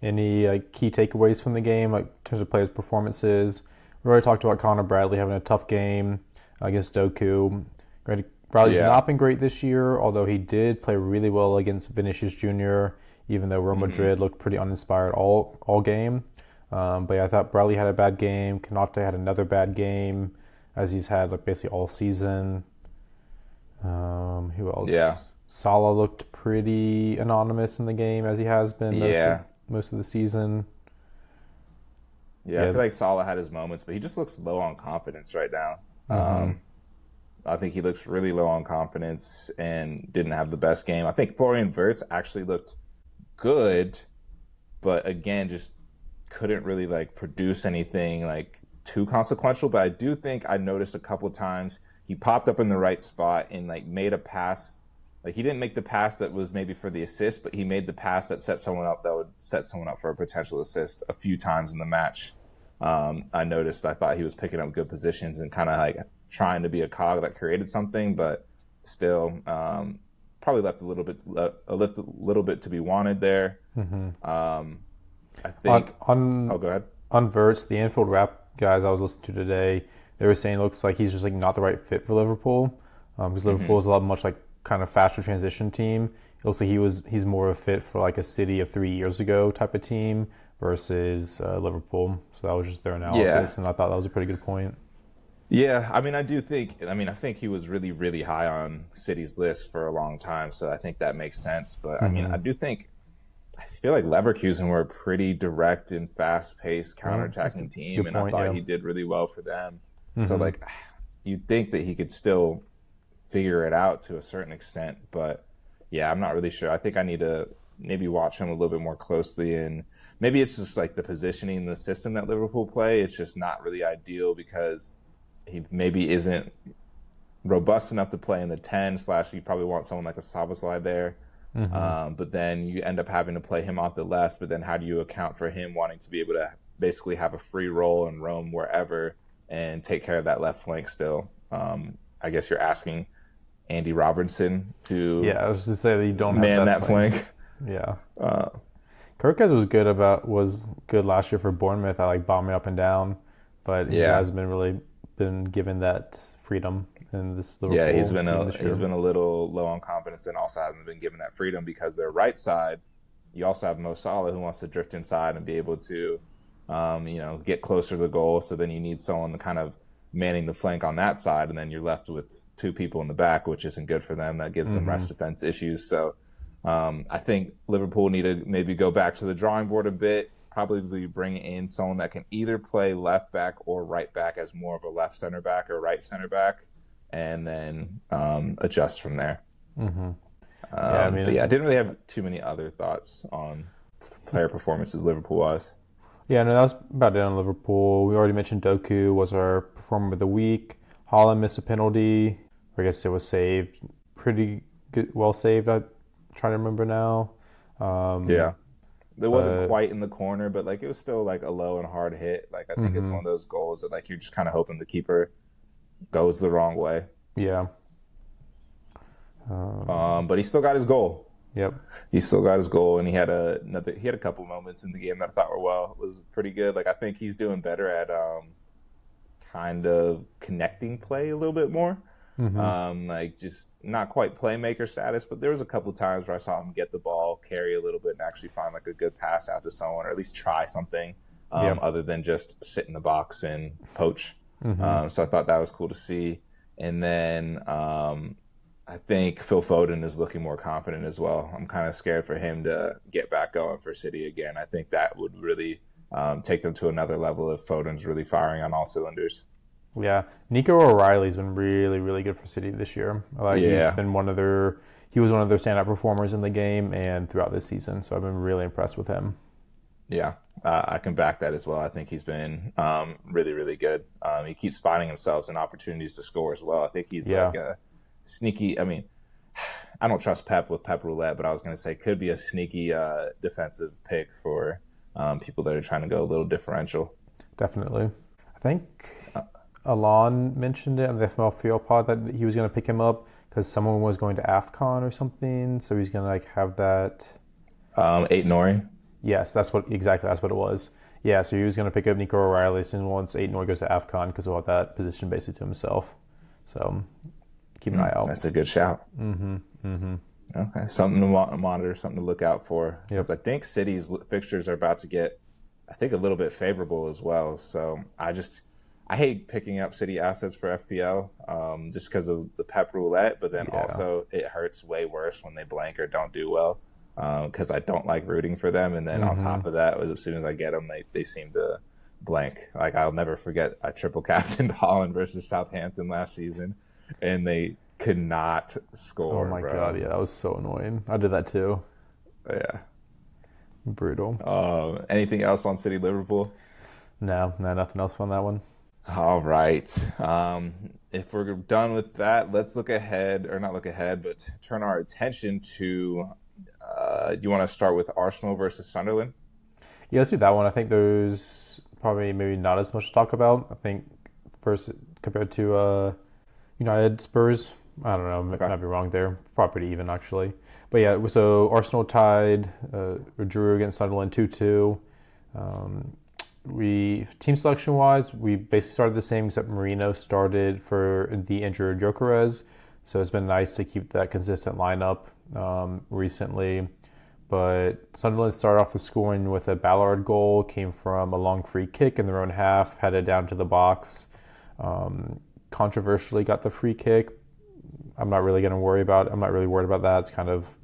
Any key takeaways from the game, like in terms of players' performances? We already talked about Connor Bradley having a tough game against Doku. Bradley's not been great this year, although he did play really well against Vinicius Jr., even though Real Madrid looked pretty uninspired all game. But yeah, I thought Bradley had a bad game. Konate had another bad game, as he's had like basically all season. Who else? Yeah. Salah looked pretty anonymous in the game, as he has been most of the season. Yeah, I feel like Salah had his moments, but he just looks low on confidence right now. I think he looks really low on confidence and didn't have the best game. I think Florian Wirtz actually looked good, but again, just couldn't really like produce anything like too consequential. But I do think I noticed a couple of times he popped up in the right spot and like made a pass. Like he didn't make the pass that was maybe for the assist, but he made the pass that set someone up that would set someone up for a potential assist a few times in the match. I noticed. I thought he was picking up good positions and kind of like trying to be a cog that created something, but still probably left a little bit to be wanted there. I think. Oh, go ahead. On Verts, the Anfield Rap guys I was listening to today, they were saying it looks like he's just like not the right fit for Liverpool, because Liverpool is a lot much like kind of faster transition team. It looks like he's more of a fit for like a City of 3 years ago type of team versus Liverpool. So that was just their analysis, and I thought that was a pretty good point. Yeah, I mean, I think he was really, really high on City's list for a long time, so I think that makes sense. But I mean, I feel like Leverkusen were a pretty direct and fast-paced counterattacking team, and I thought he did really well for them. So like, you'd think that he could still figure it out to a certain extent, but yeah, I'm not really sure. I think I need to maybe watch him a little bit more closely, and maybe it's just like the positioning, the system that Liverpool play. It's just not really ideal because he maybe isn't robust enough to play in the 10 / you probably want someone like a Szoboszlai there. But then you end up having to play him off the left, but then how do you account for him wanting to be able to basically have a free role and roam wherever and take care of that left flank still? I guess you're asking Andy Robertson to I was just say that you don't man have that flank. Yeah. Kirkes was good last year for Bournemouth at like bombing up and down, but he hasn't been given that freedom in this Liverpool. Yeah, he's been a little low on confidence and also hasn't been given that freedom because their right side, you also have Mo Salah who wants to drift inside and be able to get closer to the goal. So then you need someone to kind of manning the flank on that side, and then you're left with 2 people in the back, which isn't good for them. That gives them rest defense issues. So I think Liverpool need to maybe go back to the drawing board a bit, probably bring in someone that can either play left back or right back as more of a left center back or right center back, and then adjust from there. But I didn't really have too many other thoughts on player performances Liverpool-wise. Yeah, no, that was about it on Liverpool. We already mentioned Doku was our performer of the week. Haaland missed a penalty. I guess it was saved. Pretty good, well saved. I'm trying to remember now. It wasn't quite in the corner, but like it was still like a low and hard hit. Like I think it's one of those goals that like you're just kind of hoping the keeper goes the wrong way. Yeah. But he still got his goal. Yep. He still got his goal, and he had a couple moments in the game that I thought was pretty good. Like I think he's doing better at kind of connecting play a little bit more. Like just not quite playmaker status, but there was a couple of times where I saw him get the ball, carry a little bit, and actually find like a good pass out to someone, or at least try something other than just sit in the box and poach. So I thought that was cool to see. And then I think Phil Foden is looking more confident as well. I'm kind of scared for him to get back going for City again. I think that would really take them to another level if Foden's really firing on all cylinders. Yeah, Nico O'Reilly's been really, really good for City this year. He's Yeah, been he was one of their standout performers in the game and throughout this season. So I've been really impressed with him. yeah, I can back that as well. I think he's been really, really good. He keeps finding himself in opportunities to score as well. I think he's Yeah, like a sneaky. I mean, I don't trust Pep with Pep Roulette, but I was going to say could be a sneaky defensive pick for people that are trying to go a little differential. definitely. I think Alon mentioned it on the FMLPL pod that he was going to pick him up because someone was going to AFCON or something. So he's going to like have that. Eight Nori. Yes, that's what it was. Yeah, so he was going to pick up Nico O'Reilly soon once Aiden goes to AFCON because he'll have that position basically to himself. So keep an eye out. That's a good shout. Okay, something to monitor, something to look out for. Because I think City's fixtures are about to get, I think, a little bit favorable as well. So I hate picking up City assets for FPL just because of the Pep Roulette, but then also it hurts way worse when they blank or don't do well because I don't like rooting for them. And then on top of that, as soon as I get them, they seem to blank. Like I'll never forget I triple captained Holland versus Southampton last season, and they could not score. Oh my bro. God, yeah, that was so annoying. I did that too. Yeah. Brutal. Anything else on City Liverpool? No, nothing else on that one. All right. If we're done with that, let's look ahead, or not look ahead, but turn our attention to. You want to start with Arsenal versus Sunderland? Yeah, let's do that one. I think there's probably maybe not as much to talk about. I think first compared to United Spurs, I don't know, Okay. might be wrong there. Probably pretty even actually. But yeah, so Arsenal tied, or drew against Sunderland 2-2. We team selection wise, we basically started the same except Marino started for the injured Gyökeres. So it's been nice to keep that consistent lineup recently. But Sunderland started off the scoring with a Ballard goal, came from a long free kick in their own half, headed down to the box. Controversially got the free kick. I'm not really worried about that. It's kind of,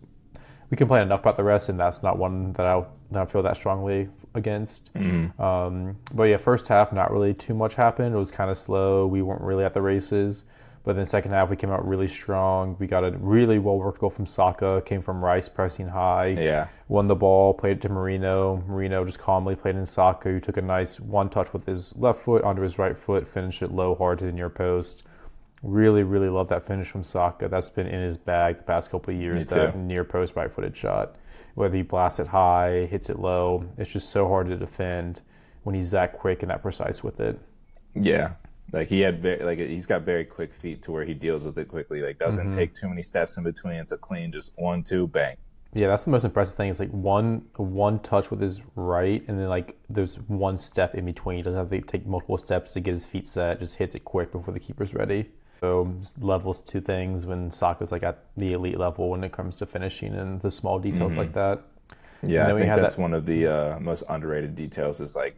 we complain enough about the rest, and that's not one that I feel that strongly against. But yeah, first half, not really too much happened. It was kind of slow. We weren't really at the races. But then second half, we came out really strong. We got a really well-worked goal from Saka. Came from Rice pressing high. Yeah. Won the ball, played it to Marino. Marino just calmly played in Saka, who took a nice one touch with his left foot onto his right foot, finished it low, hard to the near post. Really, really love that finish from Saka. That's been in his bag the past couple of years, that near post right-footed shot. Whether he blasts it high, hits it low, it's just so hard to defend when he's that quick and that precise with it. Yeah. Like he's got very quick feet to where he deals with it quickly. Like doesn't take too many steps in between. It's a clean, just 1, 2, bang. Yeah, that's the most impressive thing. It's like one touch with his right, and then like there's one step in between. He doesn't have to take multiple steps to get his feet set. Just hits it quick before the keeper's ready. So levels two things when Saka's like at the elite level when it comes to finishing and the small details like that. Yeah, I think that's one of the most underrated details is like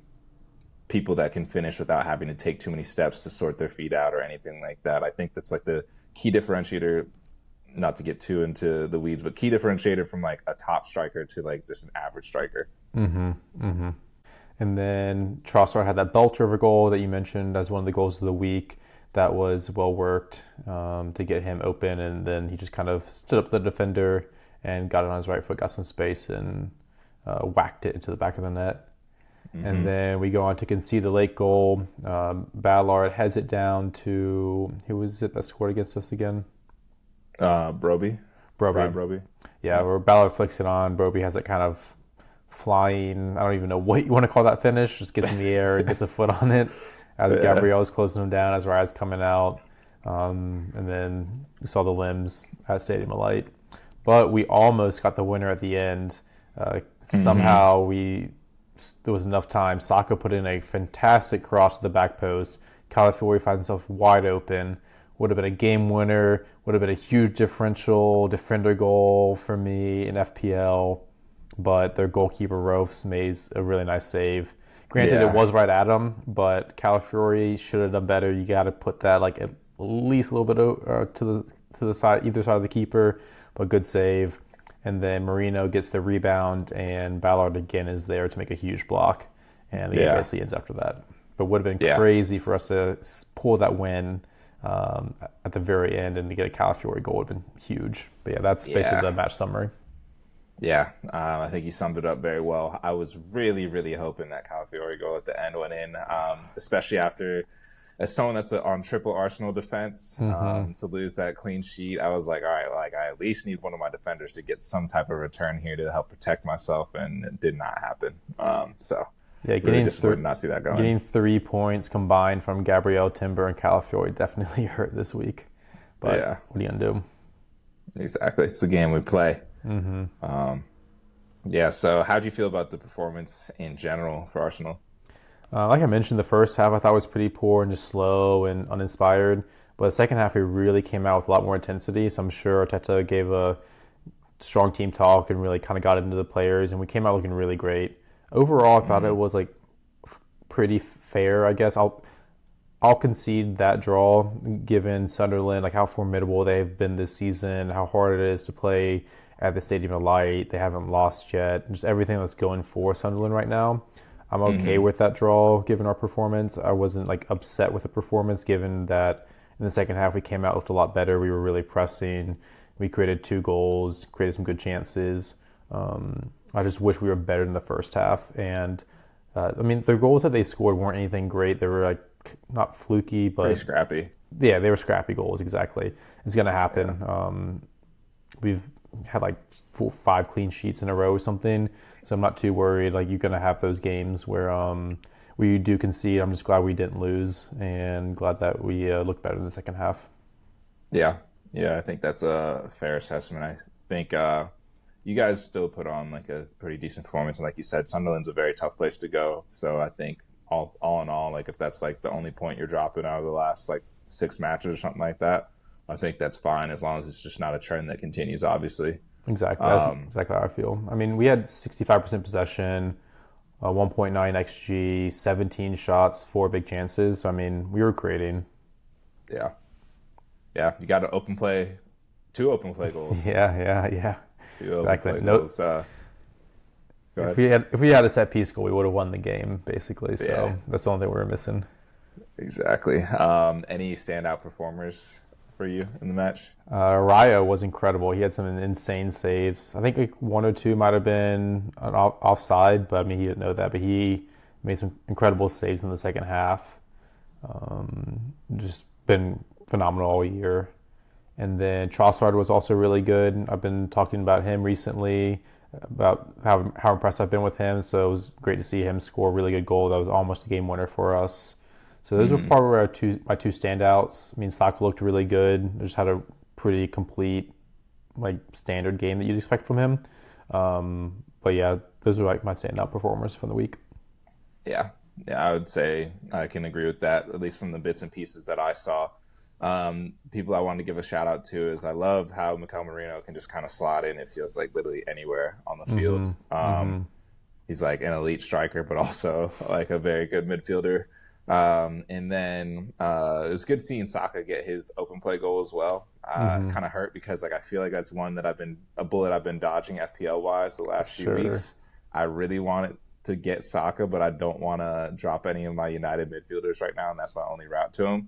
people that can finish without having to take too many steps to sort their feet out or anything like that. I think that's like the key differentiator, not to get too into the weeds, but key differentiator from like a top striker to like just an average striker. And then Trossard had that belter of a goal that you mentioned as one of the goals of the week. That was well worked to get him open, and then he just kind of stood up to the defender and got it on his right foot, got some space, and whacked it into the back of the net. And then we go on to concede the late goal. Ballard heads it down to, who was it that scored against us again? Broby. Brian Broby. Yeah, where Ballard flicks it on. Broby has it kind of flying, I don't even know what you want to call that finish, just gets in the air and gets a foot on it as Gabriel's closing him down, as Ryan's coming out. And then we saw the limbs at Stadium of Light. But we almost got the winner at the end. Somehow there was enough time. Saka put in a fantastic cross to the back post. Calafiori finds himself wide open. Would have been a game winner. Would have been a huge differential defender goal for me in FPL. But their goalkeeper, Rofs, made a really nice save. Granted, it was right at him, but Calafiori should have done better. You got to put that like at least a little bit to the side, either side of the keeper. But good save. And then Marino gets the rebound, and Ballard again is there to make a huge block. and the game Yeah. basically ends after that. But would have been Yeah. crazy for us to pull that win at the very end and to get a Calafiore goal would have been huge. But yeah, that's basically Yeah. the match summary. Yeah, I think you summed it up very well. I was really, really hoping that Calafiore goal at the end went in, especially after, as someone that's on triple Arsenal defense, to lose that clean sheet. I was like, all right, like I at least need one of my defenders to get some type of return here to help protect myself, and it did not happen. So Yeah, really disappointed to not see that going. getting 3 points combined from Gabriel, Timber, and Calafiore definitely hurt this week. But Yeah, what are you gonna do? exactly. It's the game we play. Yeah. So how do you feel about the performance in general for Arsenal? Like I mentioned, the first half I thought was pretty poor and just slow and uninspired. But the second half, we really came out with a lot more intensity. So I'm sure Arteta gave a strong team talk and really kind of got into the players, and we came out looking really great. Overall, I thought it was like pretty fair. I guess I'll concede that draw, given Sunderland, like how formidable they've been this season, how hard it is to play at the Stadium of Light. They haven't lost yet. Just everything that's going for Sunderland right now. I'm okay with that draw, given our performance. I wasn't like upset with the performance, given that in the second half we came out looked a lot better. We were really pressing. We created 2 goals, created some good chances. I just wish we were better in the first half. And I mean, the goals that they scored weren't anything great. They were like not fluky, but Pretty scrappy. yeah, they were scrappy goals. Exactly, it's gonna happen. Yeah. We've had like 5 clean sheets in a row or something, so I'm not too worried. Like you're gonna have those games where you do concede. I'm just glad we didn't lose and glad that we looked better in the second half. Yeah, yeah, I think that's a fair assessment. I think you guys still put on like a pretty decent performance, and like you said, Sunderland's a very tough place to go. So I think all in all, like if that's like the only point you're dropping out of the last like 6 matches or something like that, I think that's fine as long as it's just not a trend that continues. Obviously, Exactly. That's exactly how I feel. I mean, we had 65% possession, 1.9 xG, 17 shots, 4 big chances. So, I mean, we were creating. yeah, yeah. You got to open play, 2 open play goals. Yeah. 2 open Exactly. play No, goals. Go ahead. if we had a set piece goal, we would have won the game basically. So Yeah. that's the only thing we were missing. Exactly. Any standout performers for you in the match? Raya was incredible. He had some insane saves. I think like 1 or 2 might have been an offside, but I mean he didn't know that. But he made some incredible saves in the second half. Just been phenomenal all year. And then Trossard was also really good. I've been talking about him recently, about how impressed I've been with him. So it was great to see him score a really good goal. That was almost a game winner for us. So those were probably my two standouts. I mean, Saka looked really good. Just had a pretty complete, like standard game that you'd expect from him. But yeah, those are like my standout performers from the week. Yeah, I would say I can agree with that, at least from the bits and pieces that I saw. People I wanted to give a shout out to is I love how Mikel Merino can just kind of slot in. It feels like literally anywhere on the field. He's like an elite striker, but also like a very good midfielder. And then it was good seeing Saka get his open play goal as well. Kind of hurt because like I feel like that's one that I've been dodging FPL wise the last few weeks. I really wanted to get Saka, but I don't want to drop any of my United midfielders right now, and that's my only route to him.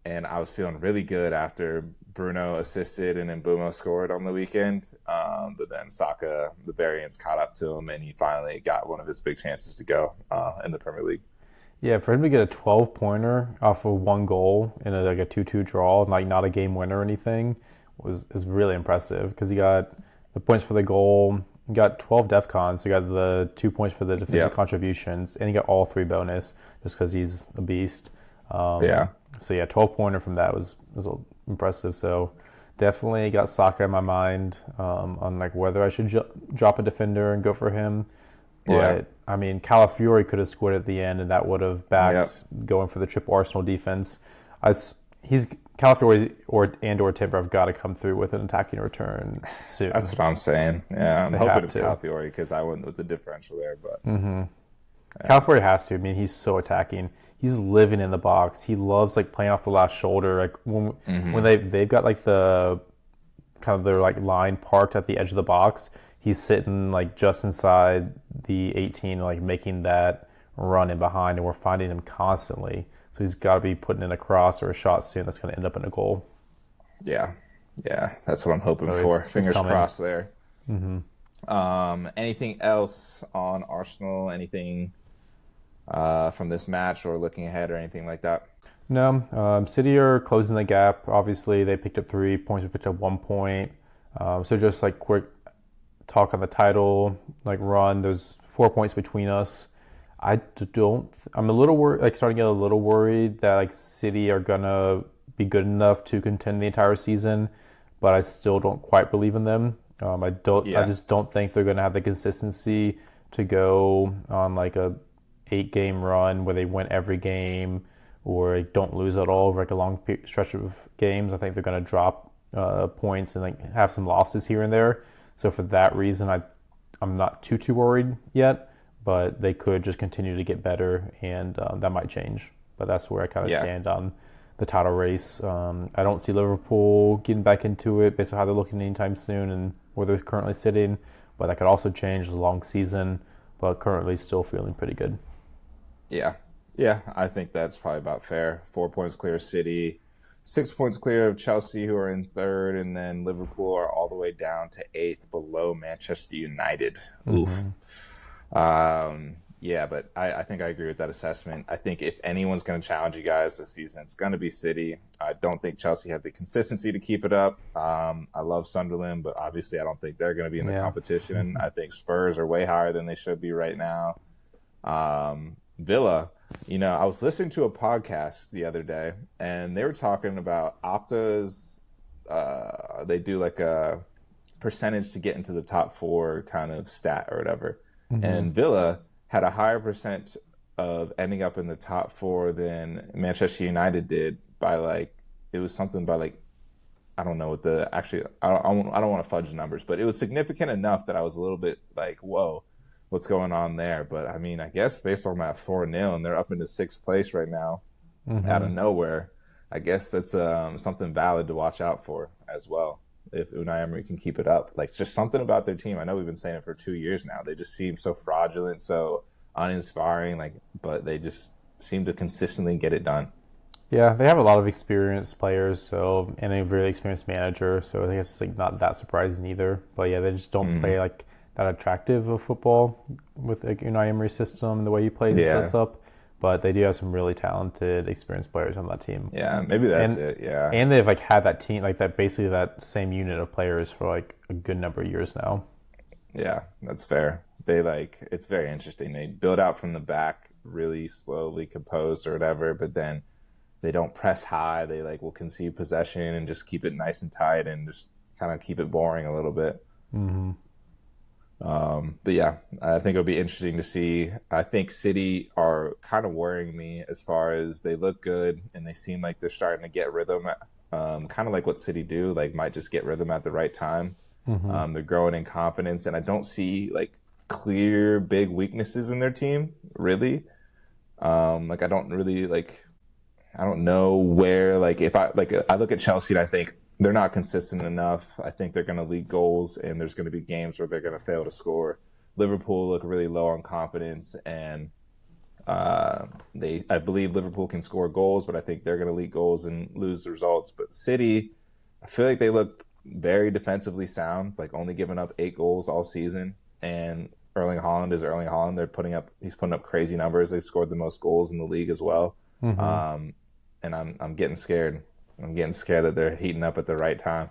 And I was feeling really good after Bruno assisted and Mbeumo scored on the weekend. But then Saka, the variance caught up to him, and he finally got one of his big chances to go in the Premier League. Yeah, for him to get a 12-pointer off of 1 goal in like a 2-2 draw, like not a game winner or anything, is really impressive because he got the points for the goal. He got 12 DEFCONs, so he got the 2 points for the defensive contributions, and he got all 3 bonus just because he's a beast. So yeah, 12-pointer from that was impressive. So definitely got Saka in my mind on like whether I should drop a defender and go for him. But I mean, Calafiore could have scored at the end, and that would have backed going for the triple Arsenal defense. Calafiore or Timber have got to come through with an attacking return soon. That's what I'm saying. Yeah, I'm hoping it's Calafiore because I went with the differential there. But Calafiore has to. I mean, he's so attacking. He's living in the box. He loves like playing off the last shoulder. Like when they've got like the kind of their like line parked at the edge of the box, he's sitting like just inside the 18, like making that run in behind, and we're finding him constantly. So he's got to be putting in a cross or a shot soon that's going to end up in a goal. Yeah, yeah, that's what I'm hoping So for. he's Fingers coming. crossed there. Anything else on Arsenal? Anything from this match or looking ahead or anything like that? No, City are closing the gap. Obviously, they picked up 3 points. We picked up 1 point. So just like quick talk on the title, like run. There's 4 points between us. I don't. I'm a little worried. Like starting to get a little worried that like City are gonna be good enough to contend the entire season, but I still don't quite believe in them. I don't. I Yeah, just don't think they're gonna have the consistency to go on like a 8 game run where they win every game or don't lose at all over like a long stretch of games. I think they're going to drop points and like have some losses here and there. So for that reason, I'm not too worried yet, but they could just continue to get better, and that might change. But that's where I kind of yeah, stand on the title race. I don't see Liverpool getting back into it based on how they're looking anytime soon and where they're currently sitting. But that could also change the long season. But currently, still feeling pretty good. yeah, yeah. I think that's probably about fair. 4 points clear of City, 6 points clear of Chelsea, who are in third, and then Liverpool are all the way down to eighth, below Manchester United. Oof. Yeah, but I think I agree with that assessment. I think if anyone's going to challenge you guys this season, it's going to be City. I don't think Chelsea have the consistency to keep it up. I love Sunderland, but obviously I don't think they're going to be in the Yeah. competition. I think Spurs are way higher than they should be right now. Villa, I was listening to a podcast the other day, and they were talking about Opta's. They do like a percentage to get into the top four kind of stat or whatever. And Villa had a higher percent of ending up in the top four than Manchester United did by it was something by I don't know what I don't want to fudge the numbers, but it was significant enough that I was a little bit like, whoa, what's going on there? But I mean, I guess based on that 4-0, and they're up into sixth place right now out of nowhere, I guess that's something valid to watch out for as well. If Unai Emery can keep it up, just something about their team. I know we've been saying it for 2 years now. They just seem so fraudulent, so uninspiring. But they just seem to consistently get it done. Yeah, they have a lot of experienced players, and a really experienced manager. So I guess it's not that surprising either. But yeah, they just don't play that attractive of football with Unai Emery's system and the way he plays and sets up. But they do have some really talented, experienced players on that team. Yeah, maybe that's it. Yeah, and they've had that team basically that same unit of players for a good number of years now. Yeah, that's fair. They it's very interesting. They build out from the back really slowly, composed or whatever, but then they don't press high. They will concede possession and just keep it nice and tight and just kind of keep it boring a little bit. But yeah, I think it'll be interesting to see. I think City are kind of worrying me as far as they look good and they seem like they're starting to get rhythm, kind of like what City do, might just get rhythm at the right time. They're growing in confidence, and I don't see clear big weaknesses in their team, really. I don't really I don't know where, if I look at Chelsea and I think they're not consistent enough. I think they're going to leak goals, and there's going to be games where they're going to fail to score. Liverpool look really low on confidence, and I believe Liverpool can score goals, but I think they're going to leak goals and lose the results. But City, I feel like they look very defensively sound, only giving up 8 goals all season. And Erling Haaland is Erling Haaland. He's putting up crazy numbers. They've scored the most goals in the league as well. And I'm getting scared. I'm getting scared that they're heating up at the right time.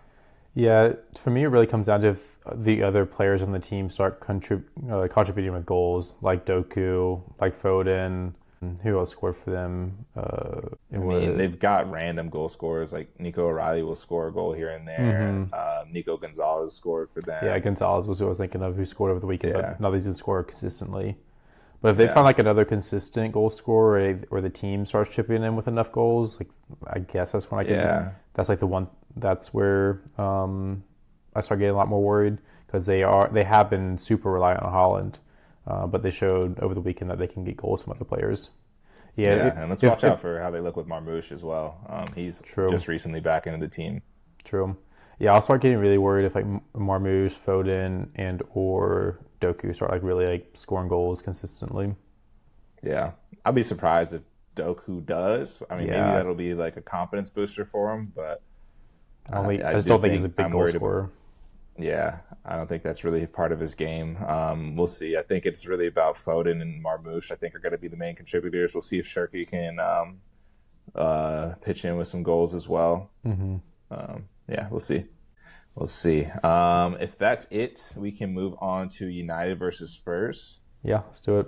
Yeah, for me, it really comes down to if the other players on the team start contributing with goals, like Doku, like Foden. Who else scored for them? They've got random goal scorers. Nico O'Reilly will score a goal here and there. Nico Gonzalez scored for them. Yeah, Gonzalez was who I was thinking of, who scored over the weekend, but none of these didn't score consistently. But if they find another consistent goal scorer, or the team starts chipping in with enough goals, I guess that's when I can. Yeah. That's the one. That's where I start getting a lot more worried, because they have been super reliant on Haaland, but they showed over the weekend that they can get goals from other players. And let's watch out for how they look with Marmoush as well. He's just recently back into the team. True. Yeah, I'll start getting really worried if like Marmouche, Foden, and or Doku start like really like scoring goals consistently. Yeah, I'll be surprised if Doku does. I mean, maybe Yeah, that'll be like a confidence booster for him, but I I just do don't think he's a think big I'm goal worried about. scorer. Yeah, I don't think that's really part of his game. We'll see. I think it's really about Foden and Marmouche. I think are going to be the main contributors. We'll see if Shirky can pitch in with some goals as well. Mm-hmm. Yeah, we'll see. We'll see. If that's it, we can move on to United versus Spurs. Yeah, let's do it.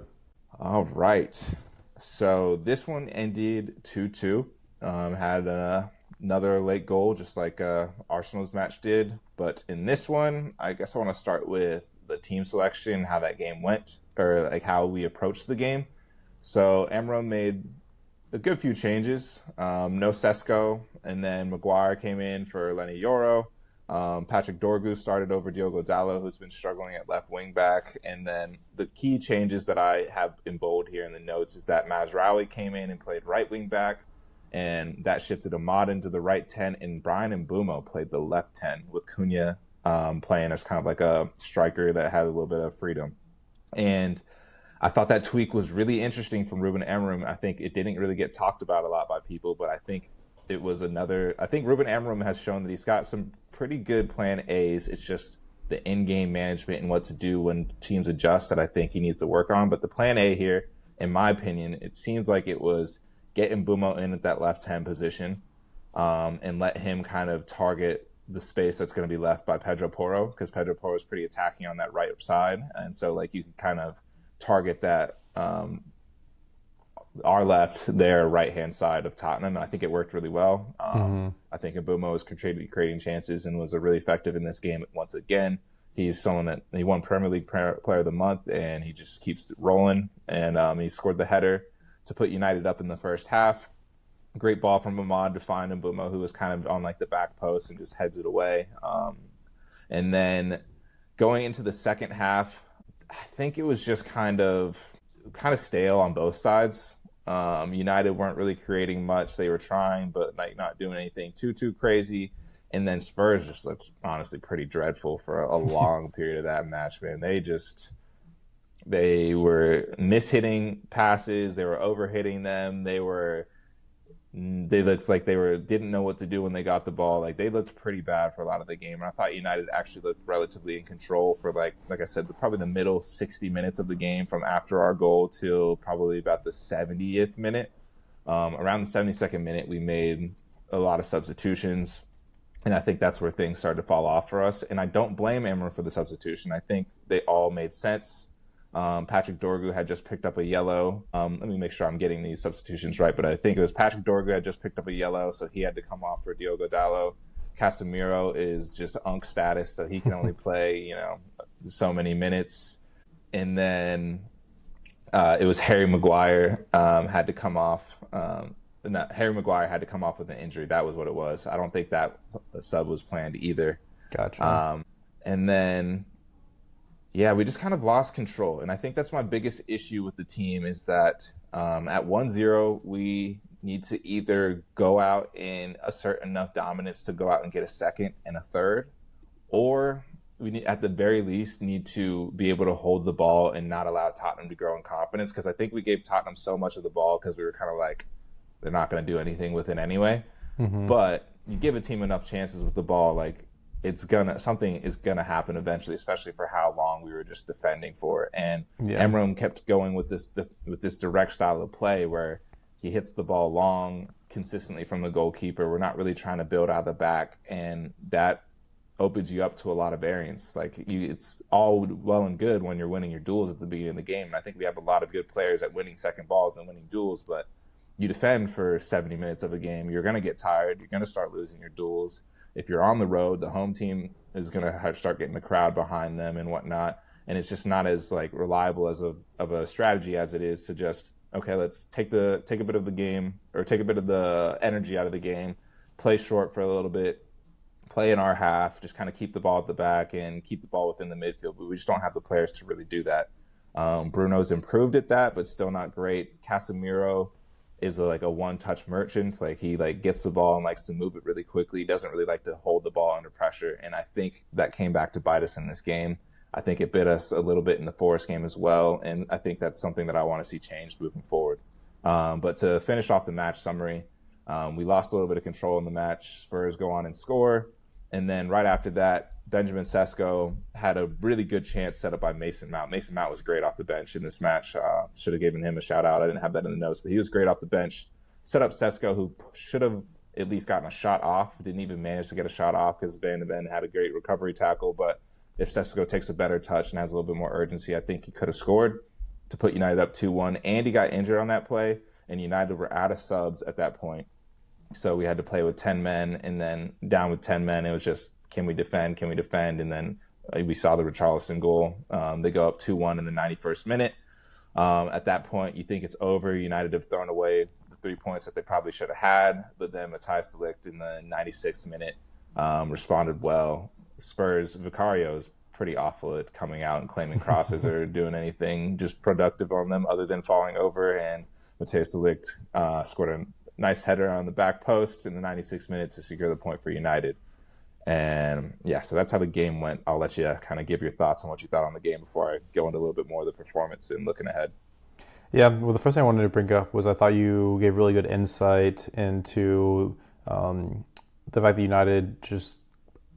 All right. So this one ended 2-2. Had another late goal, just like Arsenal's match did. But in this one, I guess I want to start with the team selection, how that game went, or like how we approached the game. So Emre made a good few changes. No Sesko, and then Maguire came in for Lenny Yoro. Patrick Dorgu started over Diogo Dalot, who's been struggling at left wing back. And then the key changes that I have in bold here in the notes is that Mazraoui came in and played right wing back, and that shifted Ahmad into the right 10, and Brian Mbumo played the left 10 with Cunha playing as kind of like a striker that had a little bit of freedom. And I thought that tweak was really interesting from Ruben Amorim. I think it didn't really get talked about a lot by people, but I think it was another. I think Ruben Amorim has shown that he's got some pretty good plan A's. It's just the in-game management and what to do when teams adjust that I think he needs to work on. But the plan A here, in my opinion, it seems like it was get Mbumo in at that left hand position and let him kind of target the space that's going to be left by Pedro Porro, because Pedro Porro is pretty attacking on that right side. And so like you can kind of target that our left, their right-hand side of Tottenham. I think it worked really well. I think Mbumo was creating chances and was really effective in this game once again. He's someone that he won Premier League Player of the Month, and he just keeps rolling. And he scored the header to put United up in the first half. Great ball from Ahmad to find Mbumo, who was kind of on like the back post and just heads it away. And then going into the second half, I think it was just kind of stale on both sides. United weren't really creating much. They were trying, but like not doing anything too crazy. And then Spurs just looked honestly pretty dreadful for a long period of that match, man. They were mishitting passes. They were overhitting them. They looked like didn't know what to do when they got the ball. Like they looked pretty bad for a lot of the game. And I thought United actually looked relatively in control for like I said, probably the middle 60 minutes of the game, from after our goal till probably about the 70th minute. Around the 72nd minute, we made a lot of substitutions. And I think that's where things started to fall off for us. And I don't blame Amorim for the substitution. I think they all made sense. Patrick Dorgu had just picked up a yellow. Let me make sure I'm getting these substitutions right, but I think it was Patrick Dorgu had just picked up a yellow, so he had to come off for Diogo Dalot. Casemiro is just UNC status, so he can only play, so many minutes. And then it was Harry Maguire had to come off. Harry Maguire had to come off with an injury. That was what it was. I don't think that sub was planned either. Gotcha. And then, yeah, we just kind of lost control. And I think that's my biggest issue with the team is that at 1-0, we need to either go out and assert enough dominance to go out and get a second and a third, or we need, at the very least, need to be able to hold the ball and not allow Tottenham to grow in confidence. Because I think we gave Tottenham so much of the ball because we were kind of like, they're not going to do anything with it anyway. Mm-hmm. But you give a team enough chances with the ball, like something is gonna happen eventually, especially for how long we were just defending for. And Emre kept going with this direct style of play where he hits the ball long consistently from the goalkeeper. We're not really trying to build out the back, and that opens you up to a lot of variance. It's all well and good when you're winning your duels at the beginning of the game. And I think we have a lot of good players at winning second balls and winning duels, but you defend for 70 minutes of a game, you're going to get tired. You're going to start losing your duels. If you're on the road, the home team is going to start getting the crowd behind them and whatnot. And it's just not as reliable of a strategy as it is to just, okay, let's take a bit of the game, or take a bit of the energy out of the game, play short for a little bit, play in our half, just kind of keep the ball at the back and keep the ball within the midfield. But we just don't have the players to really do that. Bruno's improved at that, but still not great. Casemiro is like a one-touch merchant. Like he like gets the ball and likes to move it really quickly. He doesn't really like to hold the ball under pressure. And I think that came back to bite us in this game. I think it bit us a little bit in the Forest game as well. And I think that's something that I want to see changed moving forward. But to finish off the match summary, we lost a little bit of control in the match. Spurs go on and score. And then right after that, Benjamin Sesko had a really good chance set up by Mason Mount. Mason Mount was great off the bench in this match. Should have given him a shout out. I didn't have that in the notes, but he was great off the bench. Set up Sesko, who should have at least gotten a shot off. Didn't even manage to get a shot off because Van de Ven had a great recovery tackle. But if Sesko takes a better touch and has a little bit more urgency, I think he could have scored to put United up 2-1. Andy got injured on that play, and United were out of subs at that point. So we had to play with 10 men, and then down with 10 men, it was just, can we defend? Can we defend? And then we saw the Richarlison goal. They go up 2-1 in the 91st minute. At that point, you think it's over. United have thrown away the 3 points that they probably should have had. But then Matthias de Ligt in the 96th minute responded well. Spurs, Vicario is pretty awful at coming out and claiming crosses or doing anything just productive on them other than falling over. And Matthias de Ligt scored a nice header on the back post in the 96th minute to secure the point for United. And yeah, so that's how the game went. I'll let you kind of give your thoughts on what you thought on the game before I go into a little bit more of the performance and looking ahead. Yeah, well, the first thing I wanted to bring up was I thought you gave really good insight into the fact that United just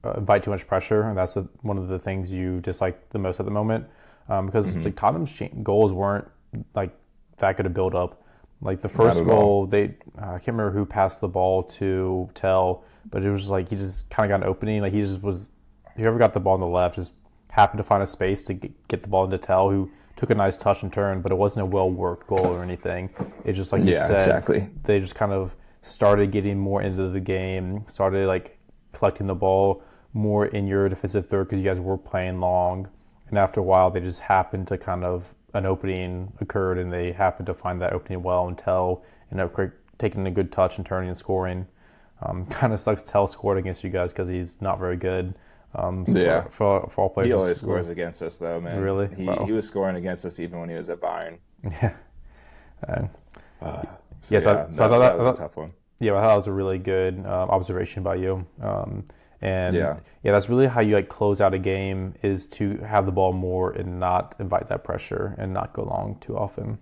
invite too much pressure, and that's one of the things you dislike the most at the moment. Because like Tottenham's goals weren't like that good a build up. Like the first goal, I can't remember who passed the ball to Tell, but it was just like he just kind of got an opening. Like he just was, whoever got the ball on the left just happened to find a space to get the ball into Tell, who took a nice touch and turn, but it wasn't a well-worked goal or anything. It just, like you said, exactly. They just kind of started getting more into the game, started like collecting the ball more in your defensive third because you guys were playing long. And after a while, they just happened to kind of, an opening occurred and they happened to find that opening well and Tell ended up taking a good touch and turning and scoring. Kind of sucks Tell scored against you guys because he's not very good. For all players. He always scores against us though, man. Really? He was scoring against us even when he was at Bayern. Yeah. So I thought that was a tough one. Yeah, I thought that was a really good observation by you. That's really how you like close out a game, is to have the ball more and not invite that pressure and not go long too often.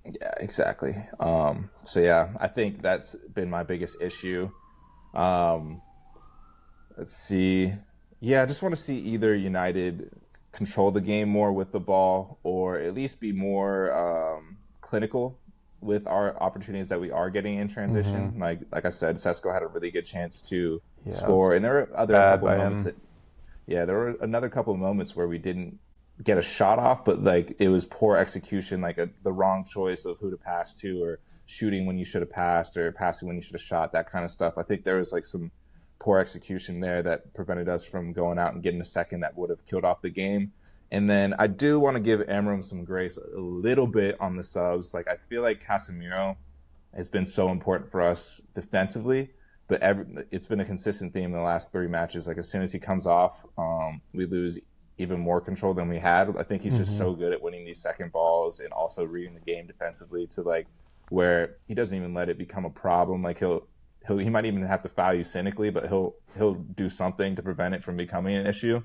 Yeah, exactly. I think that's been my biggest issue. Let's see. Yeah, I just want to see either United control the game more with the ball or at least be more clinical with our opportunities that we are getting in transition. Like I said, Sesko had a really good chance to score, and there were other couple moments there were another couple of moments where we didn't get a shot off, but like it was poor execution, like the wrong choice of who to pass to, or shooting when you should have passed, or passing when you should have shot, that kind of stuff. I think there was like some poor execution there that prevented us from going out and getting a second that would have killed off the game. And then I do want to give Amram some grace a little bit on the subs. Like I feel like Casemiro has been so important for us defensively, but it's been a consistent theme in the last 3 matches. Like as soon as he comes off, we lose even more control than we had. I think he's just so good at winning these second balls and also reading the game defensively to like where he doesn't even let it become a problem. Like he might even have to foul you cynically, but he'll do something to prevent it from becoming an issue.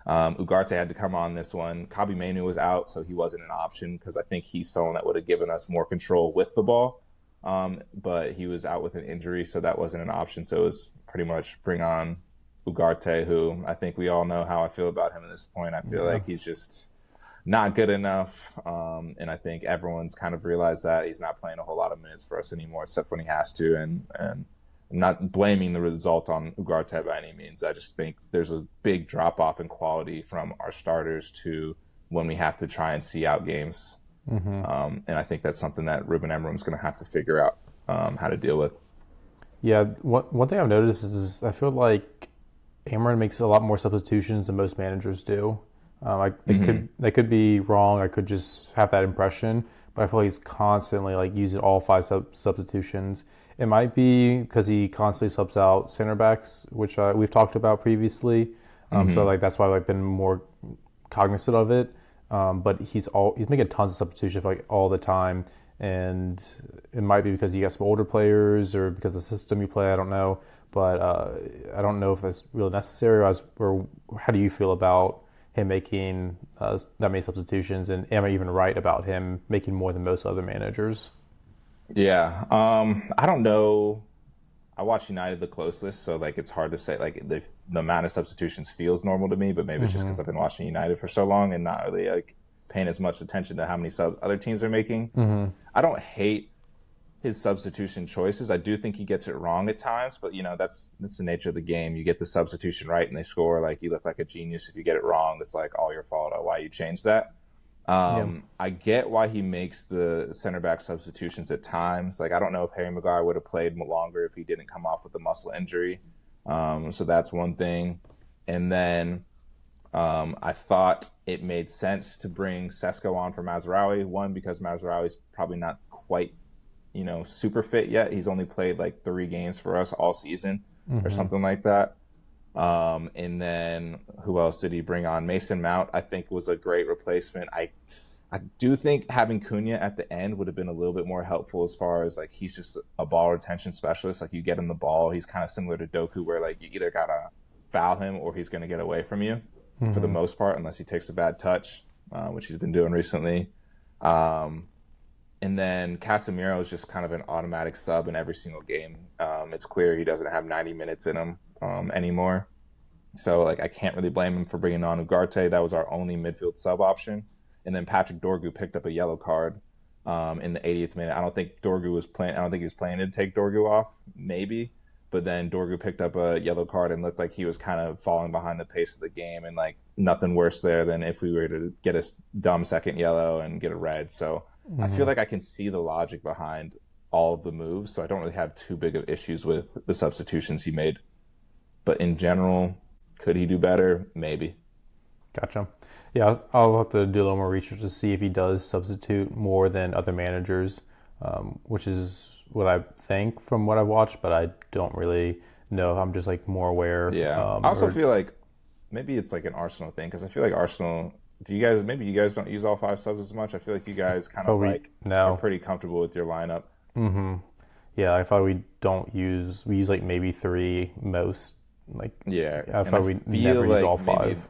Ugarte had to come on this one. Kabi Manu was out, so he wasn't an option because I think he's someone that would have given us more control with the ball. But he was out with an injury, so that wasn't an option. So it was pretty much bring on Ugarte, who I think we all know how I feel about him at this point. I feel like he's just not good enough. And I think everyone's kind of realized that he's not playing a whole lot of minutes for us anymore, except when he has to. And I'm not blaming the result on Ugarte by any means. I just think there's a big drop off in quality from our starters to when we have to try and see out games. And I think that's something that Ruben Amorim's going to have to figure out how to deal with. Yeah, one thing I've noticed is I feel like Amorim makes a lot more substitutions than most managers do. They could be wrong. I could just have that impression, but I feel like he's constantly like using all 5 substitutions. It might be because he constantly subs out center backs, which we've talked about previously. So like that's why I've been more cognizant of it. But he's making tons of substitutions like all the time, and it might be because you got some older players or because of the system you play. I don't know, but I don't know if that's really necessary. Or how do you feel about him making that many substitutions? And am I even right about him making more than most other managers? Yeah. I don't know. I watch United the closest, so like it's hard to say like the amount of substitutions feels normal to me, but maybe it's just Mm-hmm. because I've been watching United for so long and not really like paying as much attention to how many subs other teams are making. Mm-hmm. I don't hate his substitution choices. I do think he gets it wrong at times, but that's the nature of the game. You get the substitution right and they score, like you look like a genius. If you get it wrong, it's like all your fault. Oh, why you changed that? Yeah. I get why he makes the center back substitutions at times. Like I don't know if Harry Maguire would have played longer if he didn't come off with a muscle injury. So that's one thing. And then I thought it made sense to bring Sesko on for Mazraoui. One, because Mazraoui's probably not quite, super fit yet. He's only played like 3 games for us all season or Mm-hmm. something like that. And then who else did he bring on? Mason Mount, I think, was a great replacement. I do think having Cunha at the end would have been a little bit more helpful as far as like he's just a ball retention specialist. Like you get him the ball, he's kind of similar to Doku, where like you either gotta foul him or he's gonna get away from you for the Mm-hmm. most part, unless he takes a bad touch, which he's been doing recently. Um, and then Casemiro is just kind of an automatic sub in every single game. It's clear he doesn't have 90 minutes in him anymore. So like I can't really blame him for bringing on Ugarte. That was our only midfield sub option. And then Patrick Dorgu picked up a yellow card in the 80th minute. I don't think Dorgu was playing. I don't think he was planning to take Dorgu off. Maybe, but then Dorgu picked up a yellow card and looked like he was kind of falling behind the pace of the game. And like nothing worse there than if we were to get a dumb second yellow and get a red. So I feel Mm-hmm. like I can see the logic behind all of the moves. So I don't really have too big of issues with the substitutions he made. But in general, could he do better? Maybe. Gotcha. Yeah, I'll have to do a little more research to see if he does substitute more than other managers, which is what I think from what I've watched, but I don't really know. I'm just like more aware. Yeah. I also feel like maybe it's like an Arsenal thing because I feel like Arsenal. Do you guys maybe you guys don't use all 5 subs as much? I feel like you guys kind of Probably like are no. pretty comfortable with your lineup. Mm-hmm. Yeah, I thought we use like maybe three most. Like Yeah, I and I thought we feel never use like all maybe five.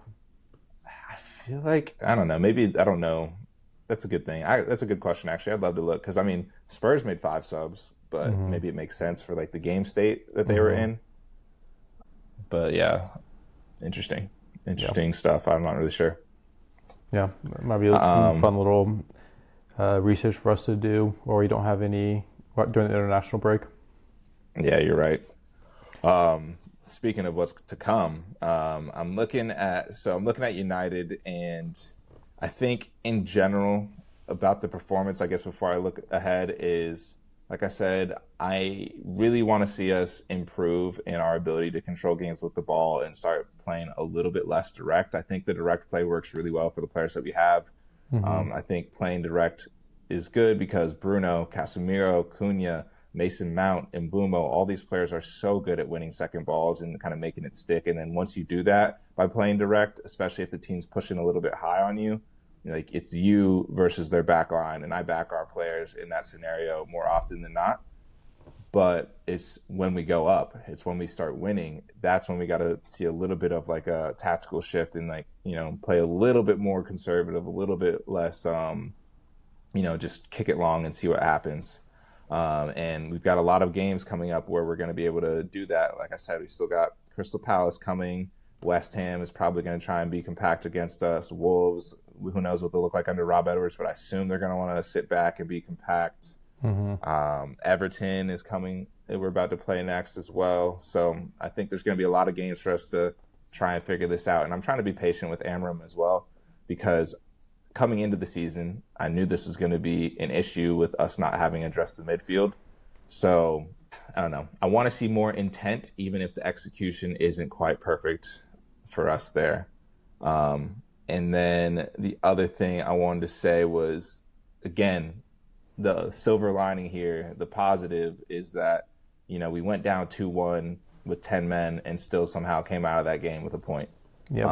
I feel like I don't know. Maybe I don't know. That's a good thing. That's a good question actually. I'd love to look because I mean Spurs made 5 subs, but Mm-hmm. maybe it makes sense for like the game state that they were Mm-hmm. in. But yeah, interesting, Yeah, interesting stuff. I'm not really sure. yeah. Might be some fun little research for us to do, or we don't have any during the international break. Yeah, you're right. Speaking of what's to come, I'm looking at United, and I think in general about the performance. I guess before I look ahead is like I said, I really want to see us improve in our ability to control games with the ball and start playing a little bit less direct. I think the direct play works really well for the players that we have. Mm-hmm. I think playing direct is good because Bruno, Casemiro, Cunha, Mason Mount, and Bumo, all these players are so good at winning second balls and kind of making it stick. And then once you do that by playing direct, especially if the team's pushing a little bit high on you, like it's you versus their back line. And I back our players in that scenario more often than not. But it's when we go up, it's when we start winning. That's when we got to see a little bit of like a tactical shift and like, play a little bit more conservative, a little bit less, just kick it long and see what happens. And we've got a lot of games coming up where we're going to be able to do that. Like I said, we still got Crystal Palace coming. West Ham is probably going to try and be compact against us. Wolves, who knows what they'll look like under Rob Edwards, but I assume they're going to want to sit back and be compact. Mm-hmm. Everton is coming. We're about to play next as well. So I think there's going to be a lot of games for us to try and figure this out. And I'm trying to be patient with Amram as well because coming into the season, I knew this was going to be an issue with us not having addressed the midfield. So I don't know. I want to see more intent, even if the execution isn't quite perfect for us there. And then the other thing I wanted to say was, again, the silver lining here, the positive is that, we went down 2-1 with 10 men and still somehow came out of that game with a point. Yep.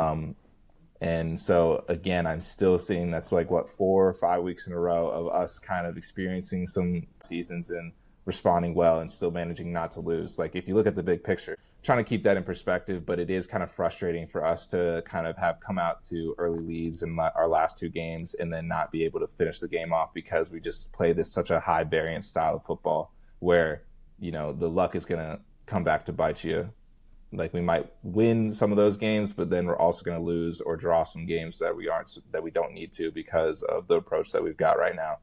And so again, I'm still seeing that's like what 4 or 5 weeks in a row of us kind of experiencing some seasons and responding well and still managing not to lose. Like if you look at the big picture, trying to keep that in perspective, but it is kind of frustrating for us to kind of have come out to early leads in our last 2 games and then not be able to finish the game off because we just play this such a high variance style of football where, the luck is going to come back to bite you. Like we might win some of those games, but then we're also going to lose or draw some games that we don't need to because of the approach that we've got right now.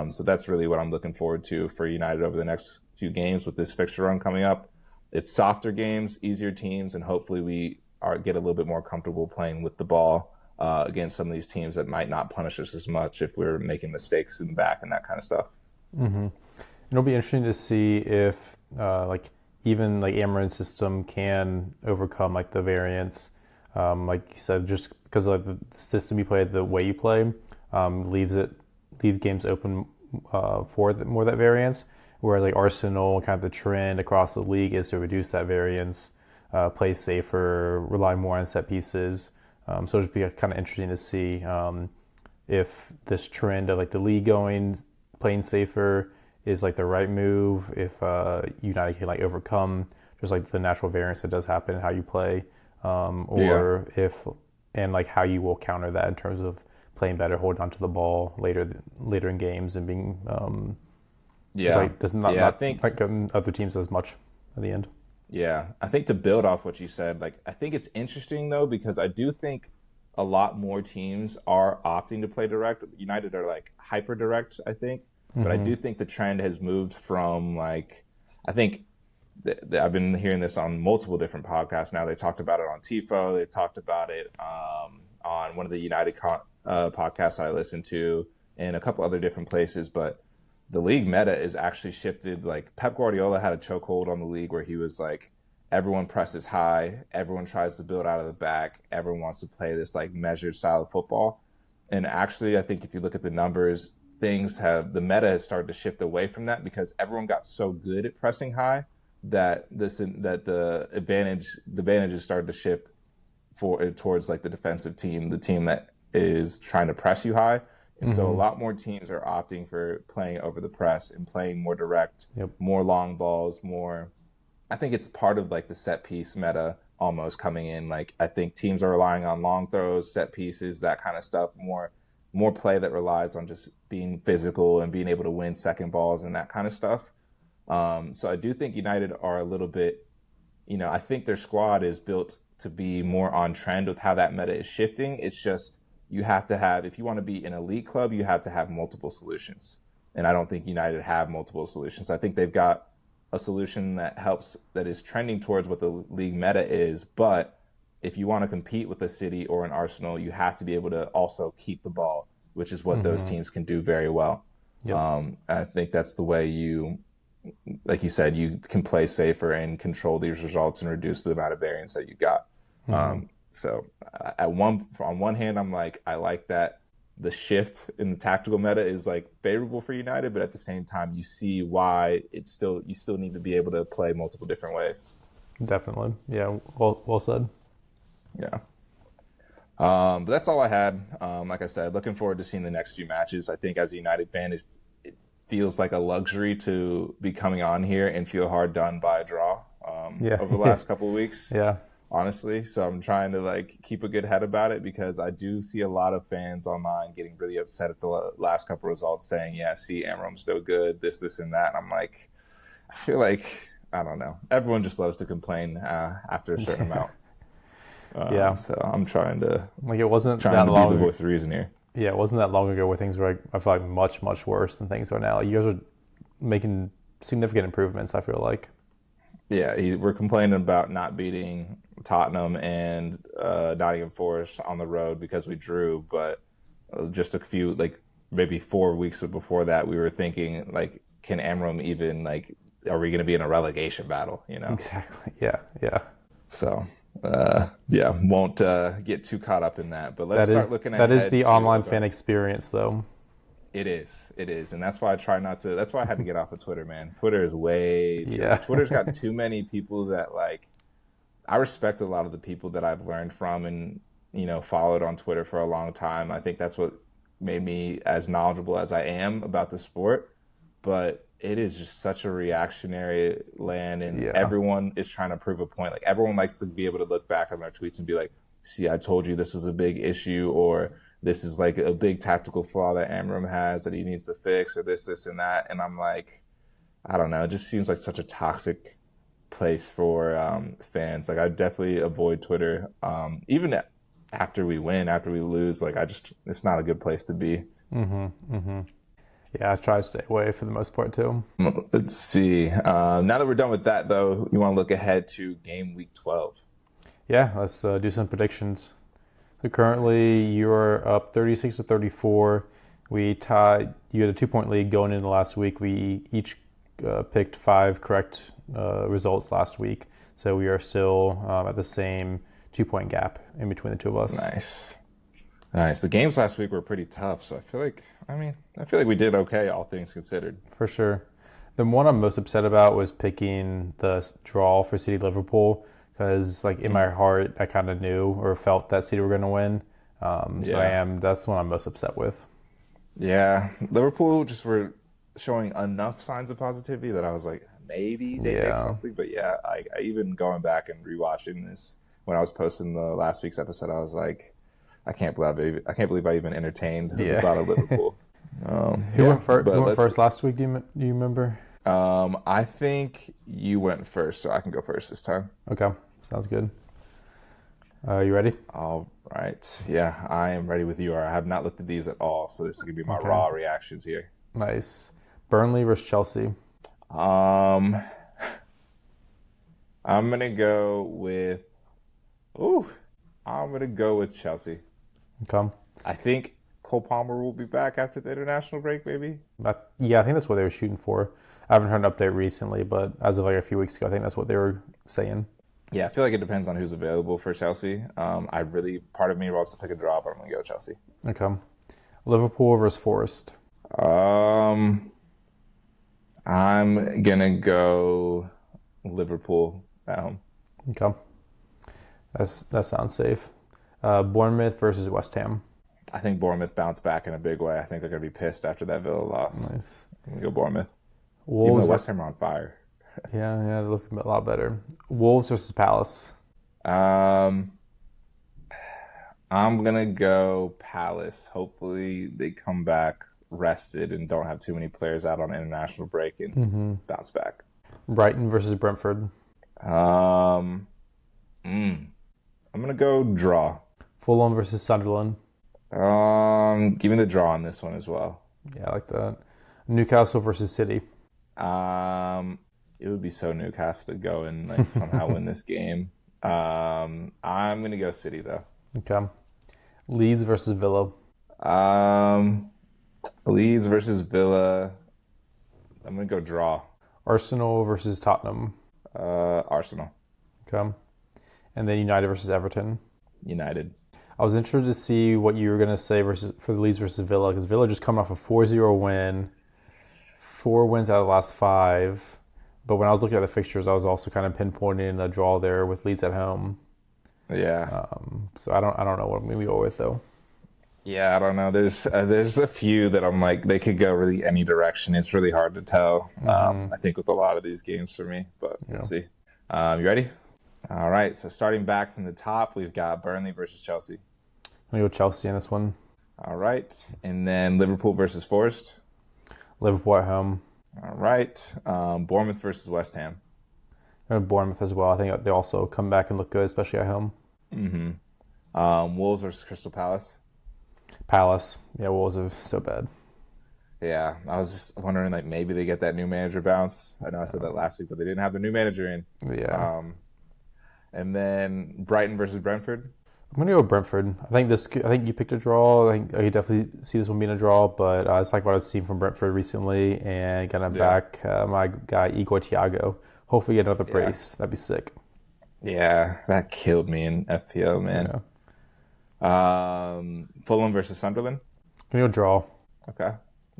So that's really what I'm looking forward to for United over the next few games with this fixture run coming up. It's softer games, easier teams, and hopefully we get a little bit more comfortable playing with the ball against some of these teams that might not punish us as much if we're making mistakes in the back and that kind of stuff. Mm-hmm. It'll be interesting to see if even like Amarin's system can overcome like the variance. Like you said, just because of the system you play, the way you play, leaves games open for more of that variance. Whereas like Arsenal, kind of the trend across the league is to reduce that variance, play safer, rely more on set pieces. So it'll just be kind of interesting to see if this trend of like the league playing safer is like the right move, if United can like overcome just like the natural variance that does happen in how you play, or if and like how you will counter that in terms of playing better, holding onto the ball later in games and being I think like other teams as much at the end. Yeah, I think to build off what you said, like I think it's interesting though because I do think a lot more teams are opting to play direct. United are like hyper direct, I think. But I do think the trend has moved from like, I think I've been hearing this on multiple different podcasts now. They talked about it on TIFO. They talked about it on one of the United podcasts I listened to and a couple other different places. But the league meta is actually shifted. Like Pep Guardiola had a chokehold on the league where he was like, everyone presses high. Everyone tries to build out of the back. Everyone wants to play this like measured style of football. And actually, I think if you look at the numbers, the meta has started to shift away from that because everyone got so good at pressing high that the advantages started to shift towards like the defensive team, the team that is trying to press you high. And so a lot more teams are opting for playing over the press and playing more direct, more long balls, I think it's part of like the set piece meta almost coming in. Like I think teams are relying on long throws, set pieces, that kind of stuff, more play that relies on just being physical and being able to win second balls and that kind of stuff. So I do think United are a little bit, I think their squad is built to be more on trend with how that meta is shifting. It's just you have to have, if you want to be an elite club, you have to have multiple solutions. And I don't think United have multiple solutions. I think they've got a solution that is trending towards what the league meta is, but if you want to compete with a City or an Arsenal, you have to be able to also keep the ball, which is what those teams can do very well. I think that's the way like you said, you can play safer and control these results and reduce the amount of variance that you got. So on one hand, I'm like, I like that the shift in the tactical meta is like favorable for United, but at the same time, you see why you still need to be able to play multiple different ways. Definitely. Yeah. Well said. Yeah. But that's all I had. Like I said, looking forward to seeing the next few matches. I think as a United fan, it feels like a luxury to be coming on here and feel hard done by a draw over the last couple of weeks. Yeah. Honestly. So I'm trying to like keep a good head about it because I do see a lot of fans online getting really upset at the last couple of results saying, yeah, see, Amram's no good, this, and that. And I'm like, I feel like, I don't know. Everyone just loves to complain after a certain amount. So I'm trying to be the voice of reason here. Yeah, it wasn't that long ago where things were, I feel like, much, much worse than things are now. Like, you guys are making significant improvements, I feel like. Yeah, we're complaining about not beating Tottenham and Nottingham Forest on the road because we drew, but just a few, like maybe 4 weeks before that, we were thinking, like, can Amram even, like, are we going to be in a relegation battle, Exactly, yeah. So... won't get too caught up in that. But let's start looking at that is the online fan experience, though. It is, and that's why I try not to. That's why I had to get off of Twitter, man. Twitter is way too much. Twitter's got too many people that like. I respect a lot of the people that I've learned from, and followed on Twitter for a long time. I think that's what made me as knowledgeable as I am about the sport. But it is just such a reactionary land, and Yeah. everyone is trying to prove a point. Like everyone likes to be able to look back on their tweets and be like, "See, I told you this was a big issue," or "This is like a big tactical flaw that Amram has that he needs to fix," or this, and that. And I'm like, I don't know. It just seems like such a toxic place for fans. Like I definitely avoid Twitter. Even after we win, after we lose, like it's not a good place to be. Yeah, I try to stay away for the most part too. Let's see. Now that we're done with that, though, you want to look ahead to game week 12. Yeah, let's do some predictions. So currently, you're up 36 to 34. We tied. You had a 2-point lead going into last week. We each picked 5 correct results last week, so we are still at the same 2-point gap in between the two of us. Nice. Nice. The games last week were pretty tough, so I feel like we did okay, all things considered. For sure. The one I'm most upset about was picking the draw for City Liverpool because, like, in my heart, I kind of knew or felt that City were going to win. That's the one I'm most upset with. Yeah, Liverpool just were showing enough signs of positivity that I was like, maybe they make something. But yeah, I even going back and rewatching this when I was posting the last week's episode, I was like, I can't believe I even entertained the thought of Liverpool. Who went first last week? Do you remember? I think you went first, so I can go first this time. Okay, sounds good. You ready? All right. Yeah, I am ready with you. I have not looked at these at all, so this is gonna be my raw reactions here. Nice. Burnley versus Chelsea. I'm gonna go with. I'm gonna go with Chelsea. Okay. I think Cole Palmer will be back after the international break, maybe. Yeah, I think that's what they were shooting for. I haven't heard an update recently, but as of like a few weeks ago, I think that's what they were saying. Yeah, I feel like it depends on who's available for Chelsea. Part of me wants to pick a draw, but I'm gonna go Chelsea. Okay. Liverpool versus Forest. I'm gonna go Liverpool at home. Okay. That sounds safe. Bournemouth versus West Ham. I think Bournemouth bounced back in a big way. I think they're gonna be pissed after that Villa loss. Nice. I'm gonna go Bournemouth. Wolves. Even though West Ham are on fire. Yeah, they're looking a lot better. Wolves versus Palace. I'm gonna go Palace. Hopefully they come back rested and don't have too many players out on international break and bounce back. Brighton versus Brentford. I'm gonna go draw. Fulham versus Sunderland. Give me the draw on this one as well. Yeah, I like that. Newcastle versus City. It would be so Newcastle to go and like somehow win this game. I'm gonna go City though. Okay. Leeds versus Villa. Leeds versus Villa. I'm gonna go draw. Arsenal versus Tottenham. Arsenal. Okay. And then United versus Everton. United. I was interested to see what you were going to say for the Leeds versus Villa, because Villa just coming off a 4-0 win, 4 wins out of the last 5. But when I was looking at the fixtures, I was also kind of pinpointing a draw there with Leeds at home. Yeah. So I don't know what I'm going to go with though. Yeah, I don't know. There's a few that I'm like they could go really any direction. It's really hard to tell. I think with a lot of these games for me, but we'll see. You ready? All right. So starting back from the top, we've got Burnley versus Chelsea. I'm going to go Chelsea in this one. All right. And then Liverpool versus Forest. Liverpool at home. All right. Bournemouth versus West Ham. Bournemouth as well. I think they also come back and look good, especially at home. Wolves versus Crystal Palace. Palace. Yeah, Wolves are so bad. Yeah, I was just wondering, like, maybe they get that new manager bounce. I know I said that last week, but they didn't have the new manager in. Yeah. And then Brighton versus Brentford. I'm going to go Brentford. I think you picked a draw. I could definitely see this one being a draw, but it's like what I've seen from Brentford recently, and getting back my guy Igor Thiago. Hopefully get another brace. That'd be sick. Yeah, that killed me in FPL, man. Yeah. Fulham versus Sunderland. I'm going to go draw. Okay.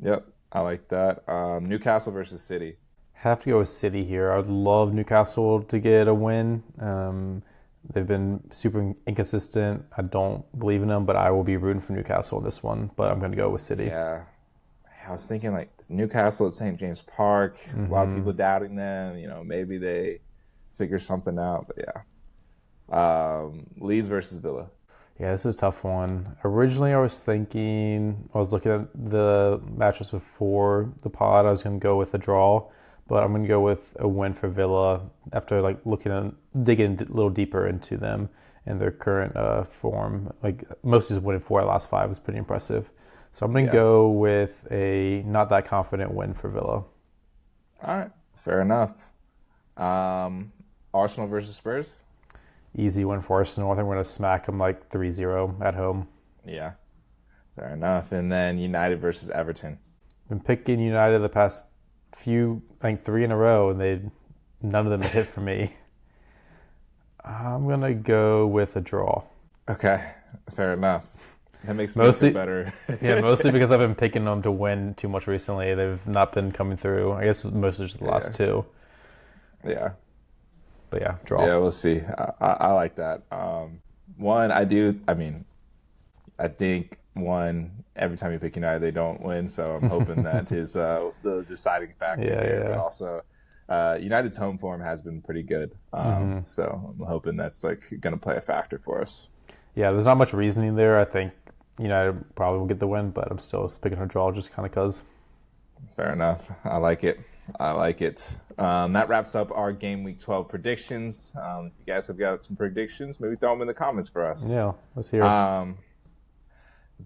Yep, I like that. Newcastle versus City. Have to go with City here. I would love Newcastle to get a win. They've been super inconsistent. I don't believe in them, but I will be rooting for Newcastle in this one. But I'm going to go with City. Yeah. I was thinking like Newcastle at St. James Park. A lot of people doubting them. Maybe they figure something out. But yeah. Leeds versus Villa. Yeah, this is a tough one. Originally, I was looking at the matches before the pod. I was going to go with a draw, but I'm going to go with a win for Villa after digging a little deeper into them and their current form. Like mostly just winning 4 out of the last 5 was pretty impressive. So I'm going to go with a not that confident win for Villa. All right, fair enough. Arsenal versus Spurs. Easy win for Arsenal. I think we're going to smack them like 3-0 at home. Yeah, fair enough. And then United versus Everton. Been picking United the past few, I think 3 in a row, and none of them hit for me. I'm going to go with a draw. Okay, fair enough. That makes me feel better. Yeah, mostly because I've been picking them to win too much recently. They've not been coming through. I guess mostly just the last 2. Yeah. But yeah, draw. Yeah, we'll see. I like that. I think every time you pick United, they don't win. So I'm hoping that is the deciding factor here. But also, United's home form has been pretty good. So I'm hoping that's like going to play a factor for us. Yeah, there's not much reasoning there. I think United probably will get the win, but I'm still picking a draw just kind of because. Fair enough. I like it. That wraps up our game week 12 predictions. If you guys have got some predictions, maybe throw them in the comments for us. Yeah, let's hear it.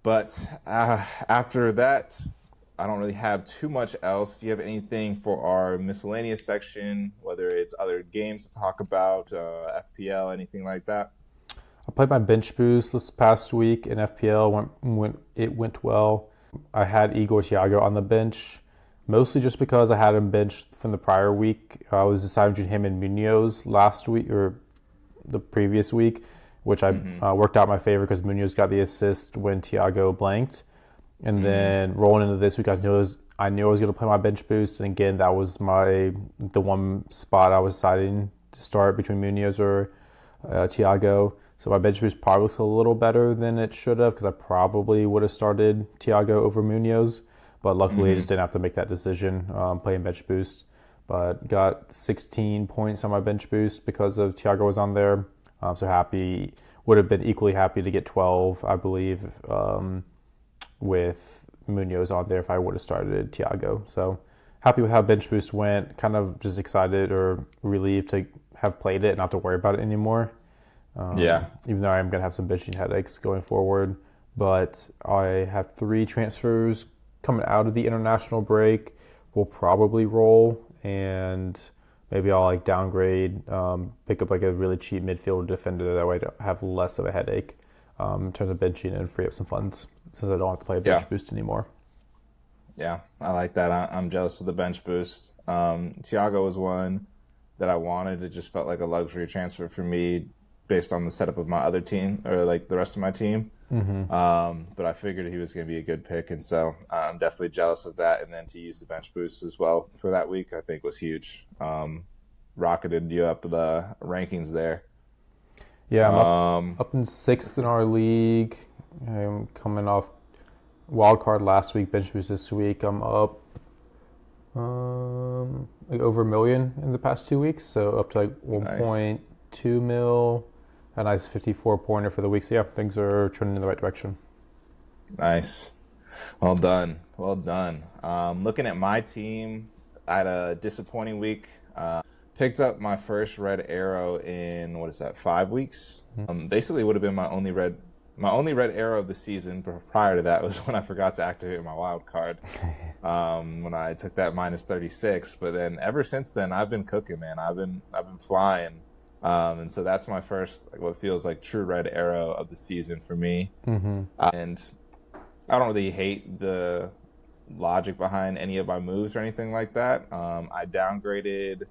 But after that, I don't really have too much else. Do you have anything for our miscellaneous section, whether it's other games to talk about, FPL, anything like that? I played my bench boost this past week in FPL. It went well. I had Igor Thiago on the bench, mostly just because I had him benched from the prior week. I was deciding between him and Munoz last week or the previous week, which I worked out in my favor because Munoz got the assist when Thiago blanked. And then rolling into this week, I knew I was going to play my bench boost. And again, that was the one spot I was deciding to start between Munoz or Thiago. So my bench boost probably looks a little better than it should have because I probably would have started Thiago over Munoz. But luckily, I just didn't have to make that decision playing bench boost. But got 16 points on my bench boost because of Thiago was on there. So happy. Would have been equally happy to get 12, I believe, with Munoz on there if I would have started Thiago. So happy with how bench boost went. Kind of just excited or relieved to have played it and not to worry about it anymore. Even though I am going to have some benching headaches going forward. But I have 3 transfers coming out of the international break. We'll probably roll, and maybe I'll downgrade, pick up a really cheap midfield defender. That way I have less of a headache in terms of benching and free up some funds since I don't have to play a bench boost anymore. Yeah, I like that. I'm jealous of the bench boost. Thiago was one that I wanted. It just felt like a luxury transfer for me based on the setup of my other team or the rest of my team. But I figured he was going to be a good pick, and so I'm definitely jealous of that. And then to use the bench boost as well for that week, I think was huge. Rocketed you up the rankings there. Yeah, I'm up in 6th in our league. I'm coming off wild card last week, bench boost this week. I'm up over $1 million in the past 2 weeks, so up to 1.2 mil. A nice 54-pointer for the week. So yeah, things are trending in the right direction. Nice. Well done. Looking at my team, I had a disappointing week. Picked up my first red arrow in 5 weeks. Basically would have been my only red arrow of the season, but prior to that was when I forgot to activate my wild card. When I took that minus 36. But then ever since then I've been cooking, man. I've been flying. And so that's my first, what feels like true red arrow of the season for me. And I don't really hate the logic behind any of my moves or anything like that. I downgraded,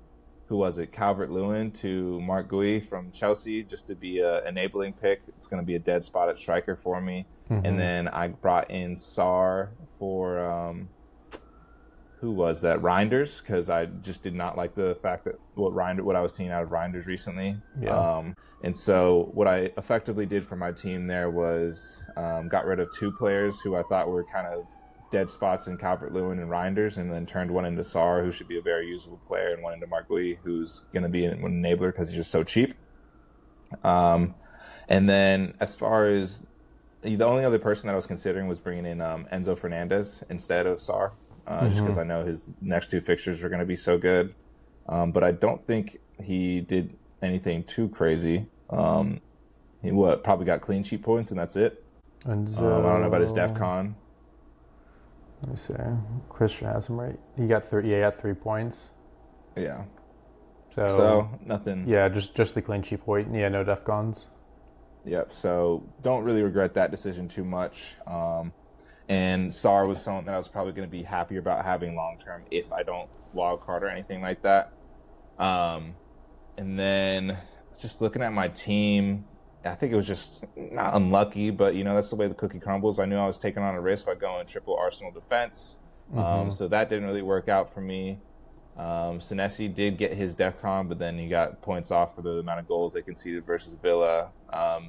Calvert-Lewin to Mark Gui from Chelsea just to be an enabling pick. It's going to be a dead spot at striker for me. And then I brought in Sarr for, who was that? Reinders, because I just did not like the fact that what I was seeing out of Reinders recently. Yeah. And so what I effectively did for my team there was got rid of 2 players who I thought were kind of dead spots in Calvert-Lewin and Reinders, and then turned one into Sarr, who should be a very usable player, and one into Margui, who's going to be an enabler because he's just so cheap. And then as far as the only other person that I was considering was bringing in Enzo Fernandez instead of Sarr, just because I know his next 2 fixtures are going to be so good. But I don't think he did anything too crazy. He probably got clean sheet points, and that's it. And I don't know about his DEF CON. Let me see. Christian has him right. He got 3. Yeah, he got 3 points. Yeah. So nothing. Yeah, just the clean sheet point. Yeah, no def cons. Yep. So don't really regret that decision too much. And Sarr was someone that I was probably going to be happier about having long term if I don't wild card or anything like that. And then just looking at my team, I think it was just not unlucky, but that's the way the cookie crumbles. I knew I was taking on a risk by going triple Arsenal defense. So that didn't really work out for me. Senesi did get his DEFCON, but then he got points off for the amount of goals they conceded versus Villa.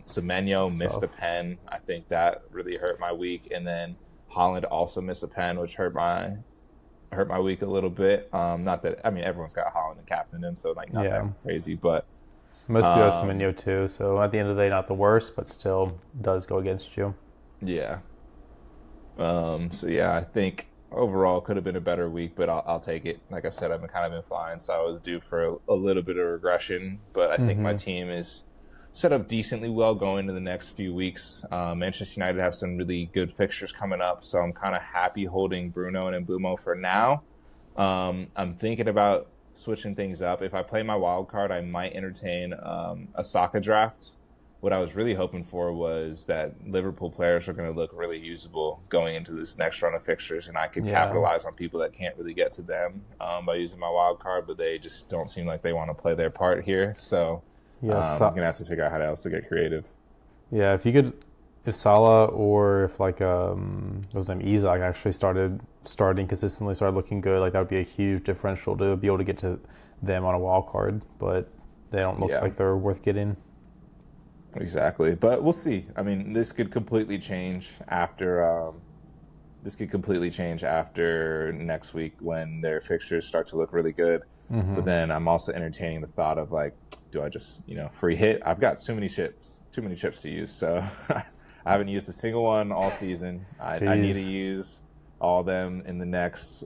Semenyo missed a pen. I think that really hurt my week. And then Holland also missed a pen, which hurt my week a little bit. Not that, everyone's got Holland and captain him, so not that crazy, but most people have Semenyo too. So at the end of the day, not the worst, but still does go against you. Yeah. I think overall could have been a better week, but I'll take it. Like I said, I've kind of been flying, so I was due for a little bit of regression, but I think my team is set up decently well going into the next few weeks. Manchester United have some really good fixtures coming up, so I'm kind of happy holding Bruno and Mbumo for now. I'm thinking about switching things up. If I play my wild card, I might entertain a Saka draft. What I was really hoping for was that Liverpool players are going to look really usable going into this next run of fixtures, and I could capitalize on people that can't really get to them by using my wild card, but they just don't seem like they want to play their part here. So I'm going to have to figure out how else to get creative. Yeah, if Salah or if what was his name, Isak actually starting consistently, started looking good, like that would be a huge differential to be able to get to them on a wild card, but they don't look like they're worth getting. Exactly, but we'll see. This could completely change after next week when their fixtures start to look really good. But then I'm also entertaining the thought of do I just free hit? I've got too many chips to use, so I haven't used a single one all season. I need to use all of them in the next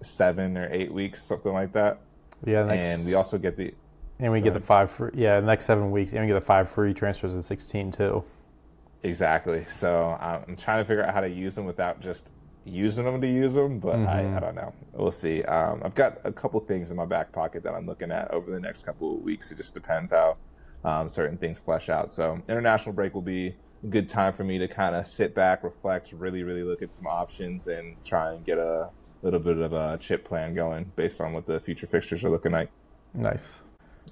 7 or 8 weeks, something like that. Yeah, and we also get the. And we get the 5 free, the next 7 weeks, and we get the 5 free transfers in 16 too. Exactly. So I'm trying to figure out how to use them without just using them to use them, but I don't know. We'll see. I've got a couple things in my back pocket that I'm looking at over the next couple of weeks. It just depends how certain things flesh out. So international break will be a good time for me to kind of sit back, reflect, really, really look at some options, and try and get a little bit of a chip plan going based on what the future fixtures are looking like. Nice.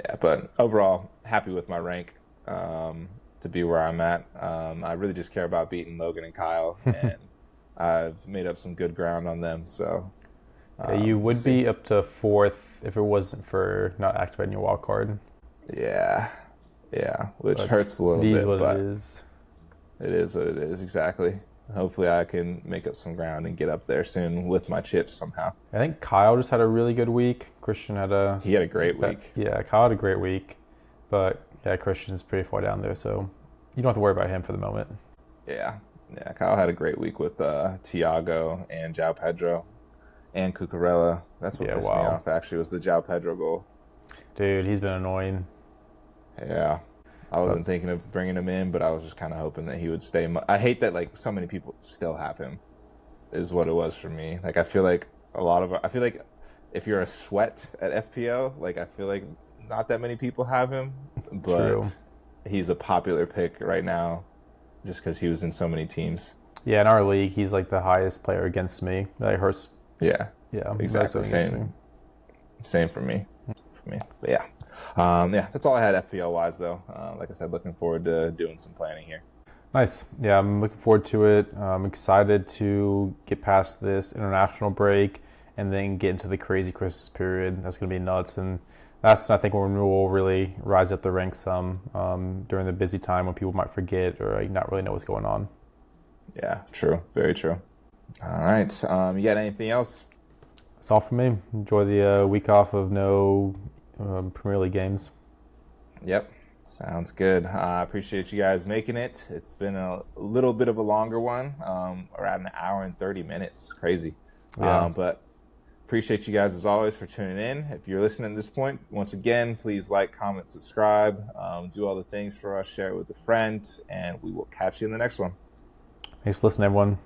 Yeah, but overall, happy with my rank to be where I'm at. I really just care about beating Logan and Kyle, and I've made up some good ground on them. So you would be up to 4th if it wasn't for not activating your wild card. Yeah, which hurts a little bit, but it is what it is. Exactly. Hopefully I can make up some ground and get up there soon with my chips somehow. I think Kyle just had a really good week. Christian had a great week. Yeah, Kyle had a great week. But Christian's pretty far down there, so you don't have to worry about him for the moment. Yeah, Kyle had a great week with Thiago and João Pedro and Cucurella. That's what pissed me off, actually, was the João Pedro goal. Dude, he's been annoying. Yeah. I wasn't thinking of bringing him in, but I was just kind of hoping that he would stay. I hate that so many people still have him, is what it was for me. I feel like if you're a sweat at FPL, I feel like not that many people have him, but he's a popular pick right now just because he was in so many teams. Yeah, in our league, he's the highest player against me. Yeah, exactly. Same for me. But yeah. That's all I had FPL wise though. Like I said, looking forward to doing some planning here. Nice. Yeah, I'm looking forward to it. I'm excited to get past this international break. and then get into the crazy Christmas period. That's going to be nuts, and that's, I think, when we'll really rise up the ranks some during the busy time when people might forget or not really know what's going on. Yeah, true. Very true. All right. You got anything else? That's all for me. Enjoy the week off of no Premier League games. Yep. Sounds good. I appreciate you guys making it. It's been a little bit of a longer one, around an hour and 30 minutes. Crazy. Yeah. But appreciate you guys as always for tuning in. If you're listening at this point, once again, please like, comment, subscribe, do all the things for us, share it with a friend, and we will catch you in the next one. Thanks for listening, everyone.